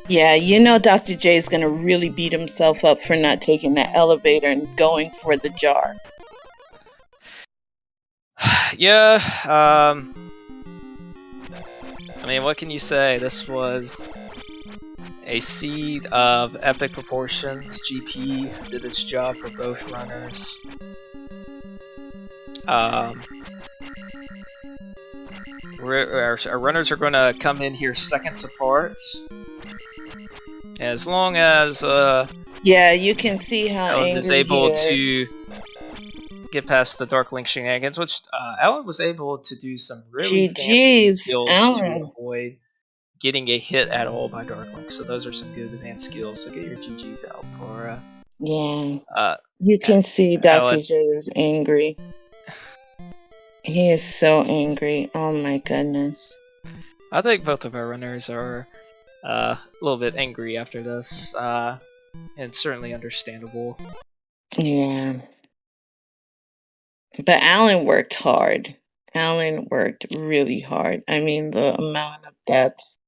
Yeah, you know Dr. J is gonna really beat himself up for not taking that elevator and going for the jar.
Yeah, I mean, what can you say? This was a seed of epic proportions. GP did its job for both runners. Um, our runners are going to come in here seconds apart. As long as
Yeah, you can see how
Alan is
angry he
able
is.
to get past the Dark Link shenanigans, which Alan was able to do some really fancy
GG's,
skills to
Alan.
avoid getting a hit at all by Dark Link. So those are some good advanced skills. So get your GG's out for
Yeah. You
yeah,
can see
Alan.
Dr. J is angry. He is so angry. Oh my goodness.
I think both of our runners are a little bit angry after this, and certainly understandable.
Yeah. But Alan worked hard. Alan worked really hard. I mean, the amount of deaths.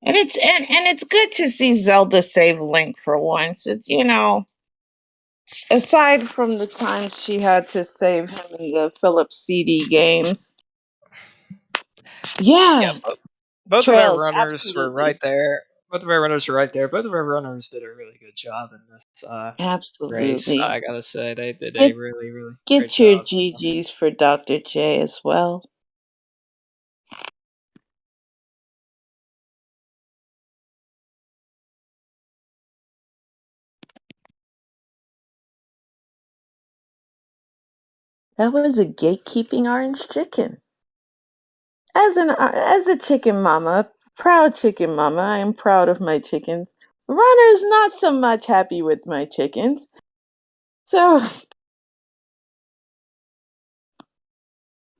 And it's good to see Zelda save Link for once. It's, aside from the times she had to save him in the Philips CD games.
Yeah,
Yeah,
both of our
Trails,
runners were
absolutely.
right there. Both of our runners were right there. Both of our runners did a really good job in this race.
Absolutely.
I gotta say, they did a
Get,
really, really great
get your
job.
GGs for Dr. J as well. That was a gatekeeping orange chicken. As a chicken mama, proud chicken mama, I am proud of my chickens. Runner's not so much happy with my chickens. So,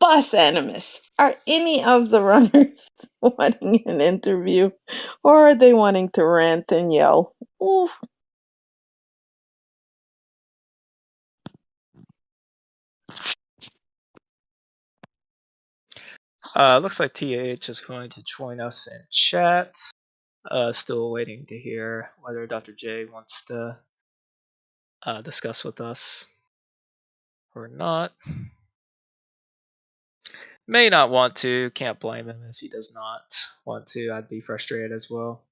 Boss Animus, are any of the runners wanting an interview? Or are they wanting to rant and yell? Oof.
Looks like TAH is going to join us in chat. Still waiting to hear whether Dr. J wants to discuss with us or not. May not want to. Can't blame him if he does not want to. I'd be frustrated as well.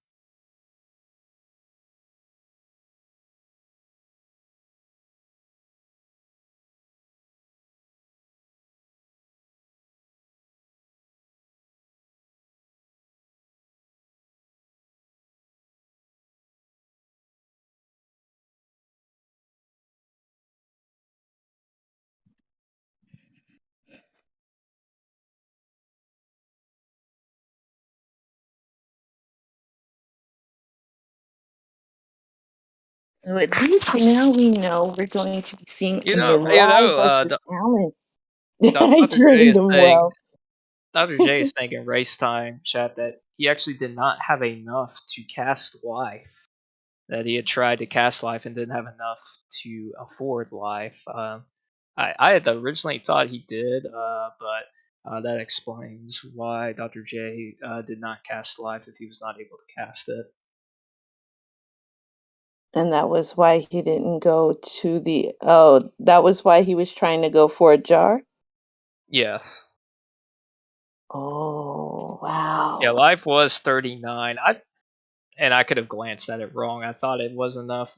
So at least now we know we're going to be seeing
You
a
know,
Mirai versus Alan. I
Dr. J
trained
is
him
saying
well.
Dr. J is saying in race time chat that he actually did not have enough to cast life. That he had tried to cast life and didn't have enough to afford life. I had originally thought he did, but that explains why Dr. J did not cast life if he was not able to cast it.
And that was why he didn't go to that was why he was trying to go for a jar?
Yes.
Oh,
Yeah,
wow.
life was 39. I could have glanced at it wrong. I thought it was enough,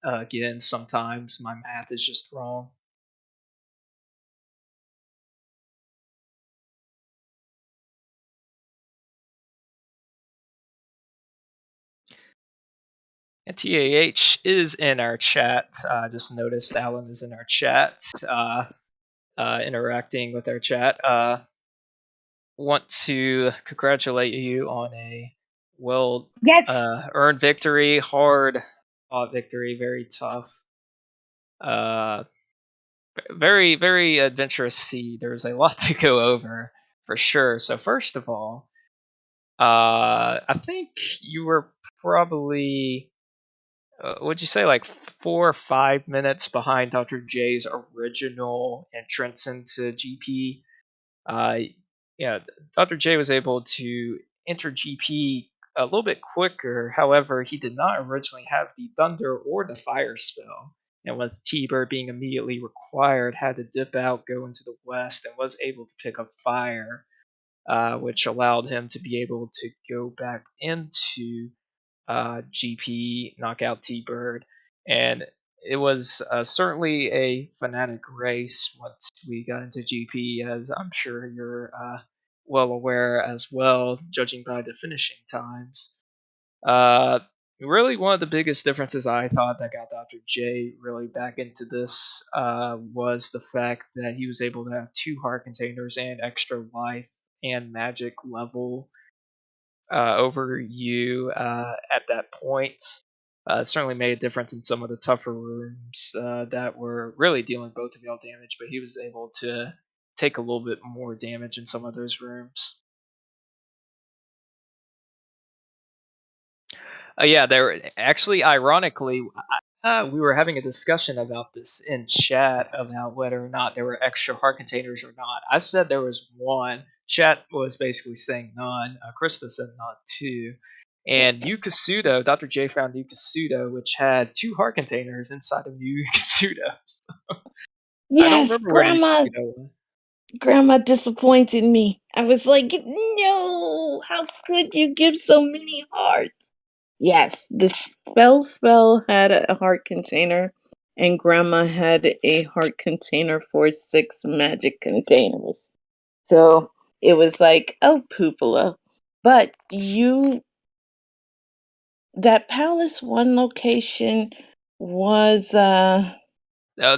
but again, sometimes my math is just wrong. And TAH is in our chat. Just noticed Alan is in our chat, interacting with our chat. Want to congratulate you on a well
Yes.
earned victory, hard fought victory, very tough. Uh, very, very adventurous sea. There's a lot to go over for sure. So first of all, I think you were probably would you say like 4 or 5 minutes behind Dr. J's original entrance into GP? Uh, yeah, Dr. J was able to enter GP a little bit quicker. However, he did not originally have the Thunder or the Fire spell. And with T-Bird being immediately required, had to dip out, go into the west, and was able to pick up Fire, which allowed him to be able to go back into GP, knock out T-Bird, and it was certainly a fanatic race once we got into GP, as I'm sure you're well aware as well, judging by the finishing times. Uh, Really, one of the biggest differences I thought that got Dr. J really back into this was the fact that he was able to have two heart containers and extra life and magic level over you at that point. Certainly made a difference in some of the tougher rooms that were really dealing both to meal damage, but he was able to take a little bit more damage in some of those rooms. Yeah, there actually, ironically, we were having a discussion about this in chat about whether or not there were extra heart containers or not. I said there was one. Chat was basically saying none. Krista said not two. And Yukasudo, Dr. J found Yukasudo, which had two heart containers inside of Yukasudo. I don't
Yes,
remember where
Grandma.
Yukasudo was.
Grandma disappointed me. I was like, no, how could you give so many hearts? Yes, the spell had a heart container, and Grandma had a heart container for 6 magic containers. So it was like, oh, poopala. But that Palace 1 location was,
So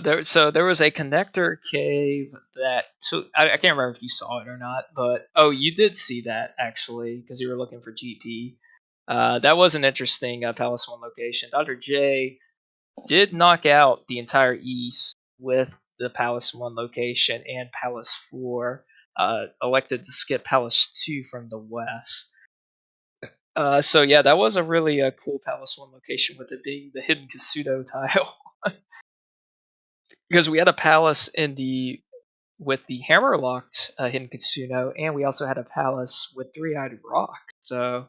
there was a connector cave that took. I can't remember if you saw it or not, but oh, you did see that actually because you were looking for GP. That was an interesting Palace One location. Dr. J did knock out the entire East with the Palace One location and Palace Four. Elected to skip Palace Two from the West. So yeah, that was a really cool Palace One location with it being the hidden Kasudo tile. Because we had a palace in the with the hammerlocked hidden Kitsuno, and we also had a palace with three-eyed rock. So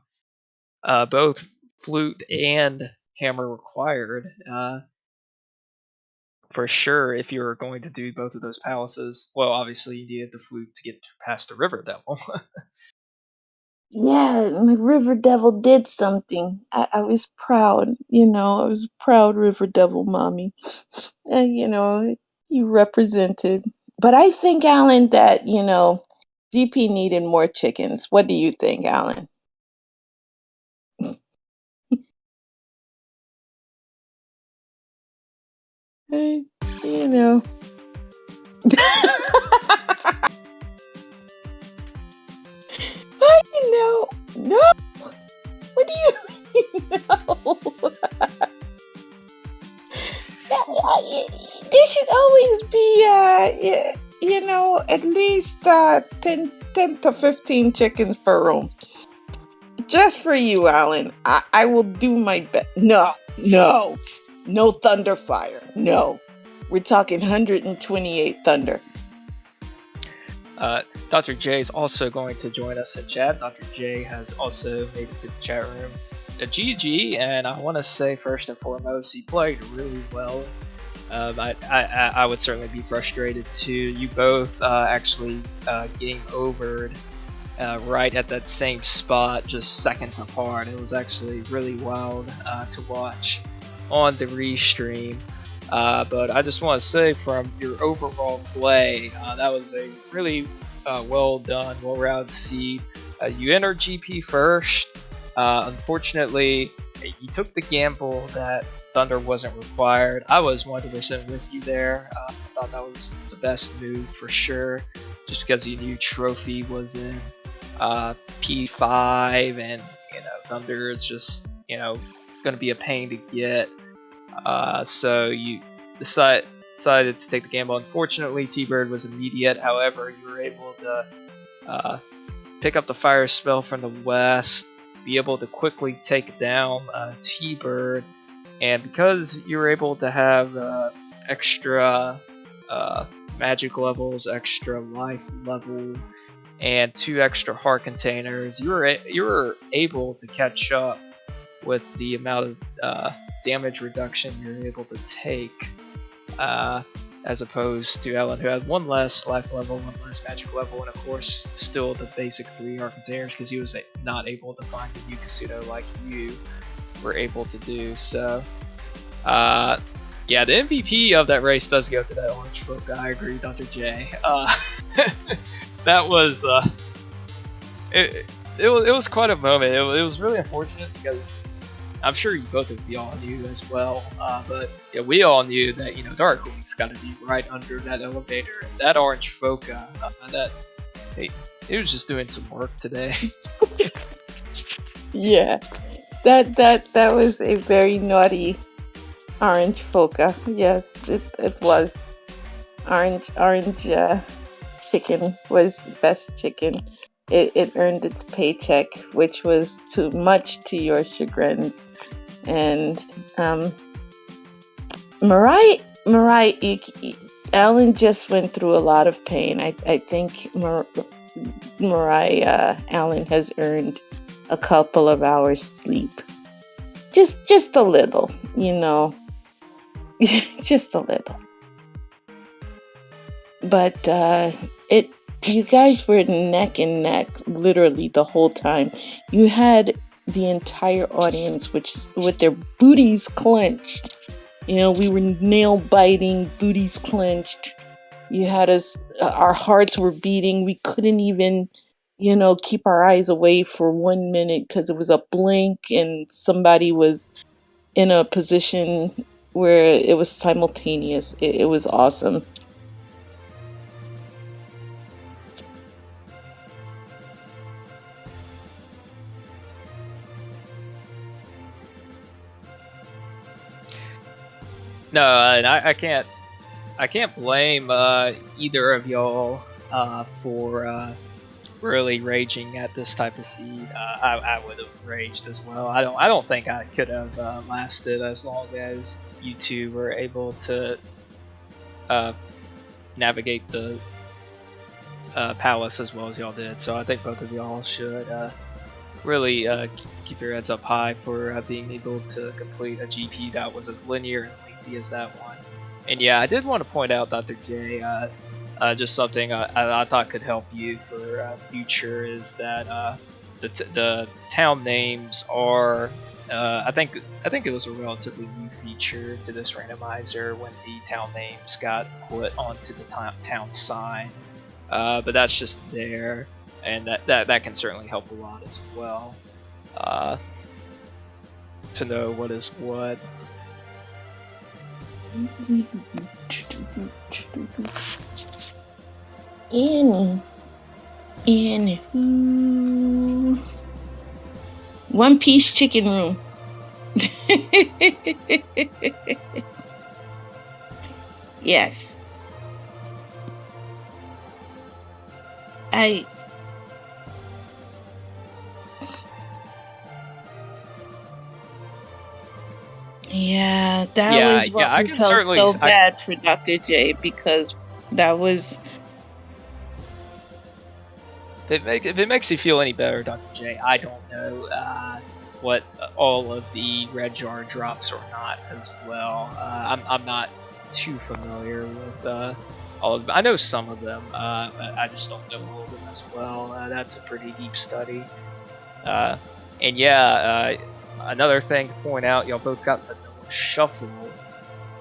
both flute and hammer required for sure. If you were going to do both of those palaces, well, obviously you needed the flute to get past the river devil.
yeah, my River Devil did something. I was proud, I was proud River Devil mommy. You represented. But I think, Alan, that, GP needed more chickens. What do you think, Alan? Eh, you know. No. What do you mean, no? There should always be, at least 10 to 15 chickens per room. Just for you, Alan. I will do my best. No. No thunder fire. No. We're talking 128 thunder.
Dr. J is also going to join us in chat. Dr. J has also made it to the chat room. GG, and I want to say first and foremost, he played really well. I would certainly be frustrated too. You both actually game overed right at that same spot, just seconds apart. It was actually really wild to watch on the restream. But I just want to say, from your overall play, that was a really well done, well-rounded seed. You entered GP first. Unfortunately, you took the gamble that Thunder wasn't required. I was 100% with you there. I thought that was the best move for sure, just because you knew Trophy was in P5, and Thunder is just going to be a pain to get. So you decided to take the gamble. Unfortunately, T-Bird was immediate. However, you were able to pick up the fire spell from the west, be able to quickly take down T-Bird, and because you were able to have extra magic levels, extra life level, and 2 extra heart containers, you were able to catch up with the amount of damage reduction you're able to take, as opposed to Ellen, who had 1 less life level, 1 less magic level, and of course still the basic 3 heart containers because he was not able to find the Yukasudo like you were able to do. So Yeah, the MVP of that race does go to that orange folk. I agree, Dr. J. That was it was quite a moment. It was really unfortunate because I'm sure you both of y'all knew as well. But yeah, we all knew that Dark Link's got to be right under that elevator. And that orange folk, it was just doing some work today.
Yeah, that was a very naughty orange polka. Yes, it was. Orange chicken was best chicken. It earned its paycheck, which was too much to your chagrins. And Mariah, Alan just went through a lot of pain. I think Mariah Allen has earned a couple of hours sleep. Just a little, just a little. But you guys were neck and neck literally the whole time. You had the entire audience with their booties clenched. We were nail biting, booties clenched. You had us, our hearts were beating. We couldn't even, keep our eyes away for 1 minute because it was a blink and somebody was in a position where it was simultaneous. It was awesome.
No, and I can't blame either of y'all for really raging at this type of seed. I would have raged as well. I don't think I could have lasted as long as you two were able to navigate the palace as well as y'all did. So I think both of y'all should really keep your heads up high for being able to complete a GP that was as linear and lengthy as that one. And yeah, I did want to point out, Dr. J, just something I thought could help you for future is that the town names are I think it was a relatively new feature to this randomizer when the town names got put onto the town sign, but that's just there, and that can certainly help a lot as well to know what is what.
In One Piece chicken room. Yes. That was what I felt so bad for Dr. J, because that was...
If it makes you feel any better, Dr. J, I don't know what all of the red jar drops or not as well. I'm not too familiar with all of them. I know some of them, I just don't know all of them as well. That's a pretty deep study. And yeah, another thing to point out, y'all both got vanilla shuffle.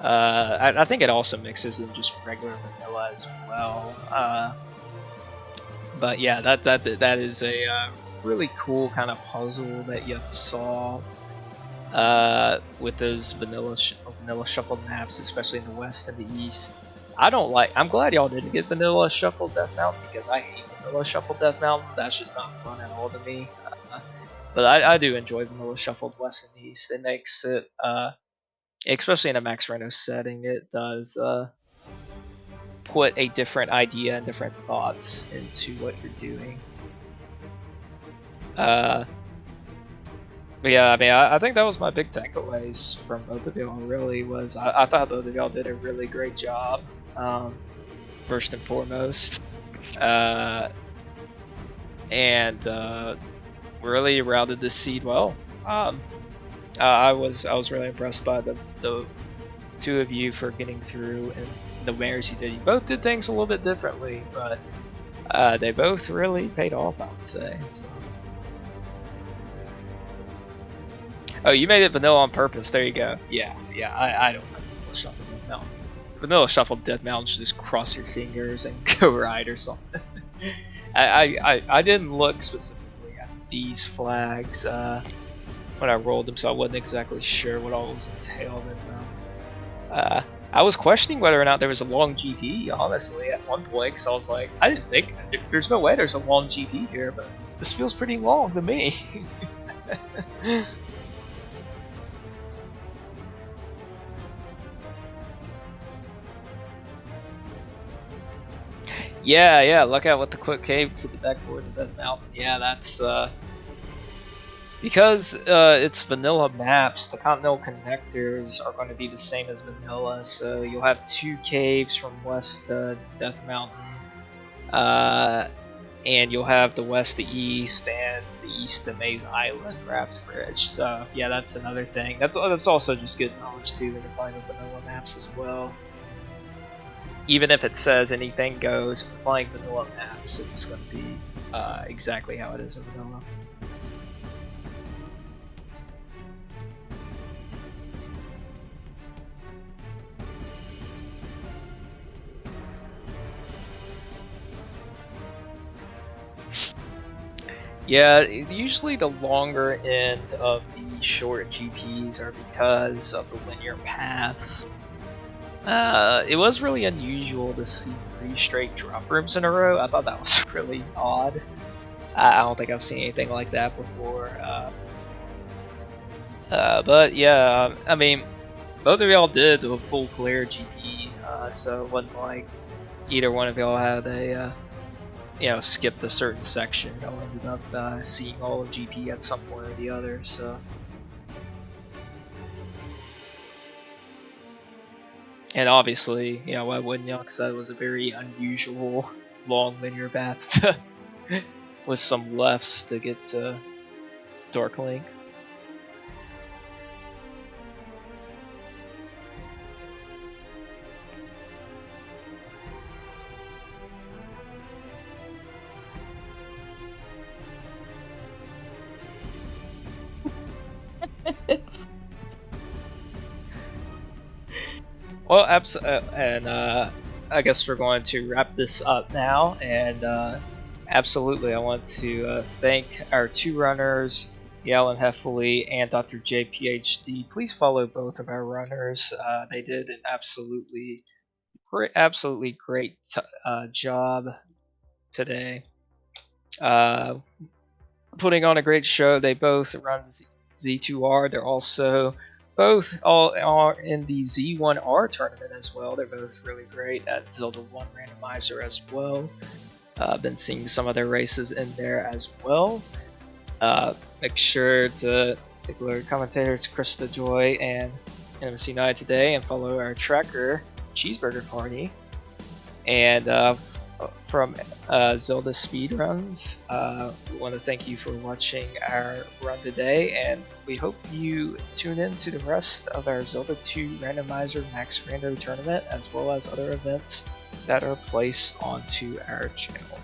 I think it also mixes in just regular vanilla as well. But yeah, that is a really cool kind of puzzle that you have to solve with those vanilla shuffle maps, especially in the west and the east. I'm glad y'all didn't get vanilla shuffle Death Mountain, because I hate vanilla shuffle Death Mountain. That's just not fun at all to me. But I do enjoy vanilla shuffled west and east. It makes it, especially in a Max Rando setting, it does put a different idea and different thoughts into what you're doing. But yeah, I mean, I think that was my big takeaways from both of y'all. Really was I thought both of y'all did a really great job. First and foremost, and really rounded this seed well. I was really impressed by the two of you for getting through and the wares you did. You both did things a little bit differently, but they both really paid off, I would say. So. Oh, you made it vanilla on purpose. There you go. Yeah. I don't know Shuffle Death Mountain. Vanilla Shuffle Death Mountain should just cross your fingers and go right or something. I didn't look specifically at these flags when I rolled them, so I wasn't exactly sure what all was entailed in them. I was questioning whether or not there was a long GP, honestly, at one point, because I was like, I didn't think, there's no way there's a long GP here, but this feels pretty long to me. Yeah, look at what the quick cave to the backboard of that mountain. Yeah, that's because it's vanilla maps, the continental connectors are going to be the same as vanilla, so you'll have 2 caves from west to Death Mountain, and you'll have the west to east and the east to Maze Island Raft Bridge. So yeah, that's another thing. That's also just good knowledge too when you're playing with vanilla maps as well. Even if it says anything goes, if you're playing vanilla maps, it's going to be exactly how it is in vanilla. Yeah, usually the longer end of the short GPs are because of the linear paths. It was really unusual to see 3 straight drop rooms in a row. I thought that was really odd. I don't think I've seen anything like that before. But yeah, I mean, both of y'all did a full clear GP, so it wasn't like either one of y'all had a skipped a certain section. Y'all ended up seeing all of GP at some point or the other. So. And obviously, why wouldn't you? Because that was a very unusual long linear path with some lefts to get to Dark Link. Well, and I guess we're going to wrap this up now, and absolutely, I want to thank our 2 runners, Alan Heffley and Dr. JPHD. Please follow both of our runners. They did an absolutely great job today. Putting on a great show. They both run Z2R. They're also both all are in the Z1R tournament as well. They're both really great at Zelda 1 Randomizer as well. Been seeing some of their races in there as well. Make sure to take a look at commentators Krista Joy and NMC Night today, and follow our tracker Cheeseburger Party. And from ZeldaSpeedRuns, we want to thank you for watching our run today, and we hope you tune in to the rest of our Zelda 2 Randomizer Max Rando Tournament, as well as other events that are placed onto our channel.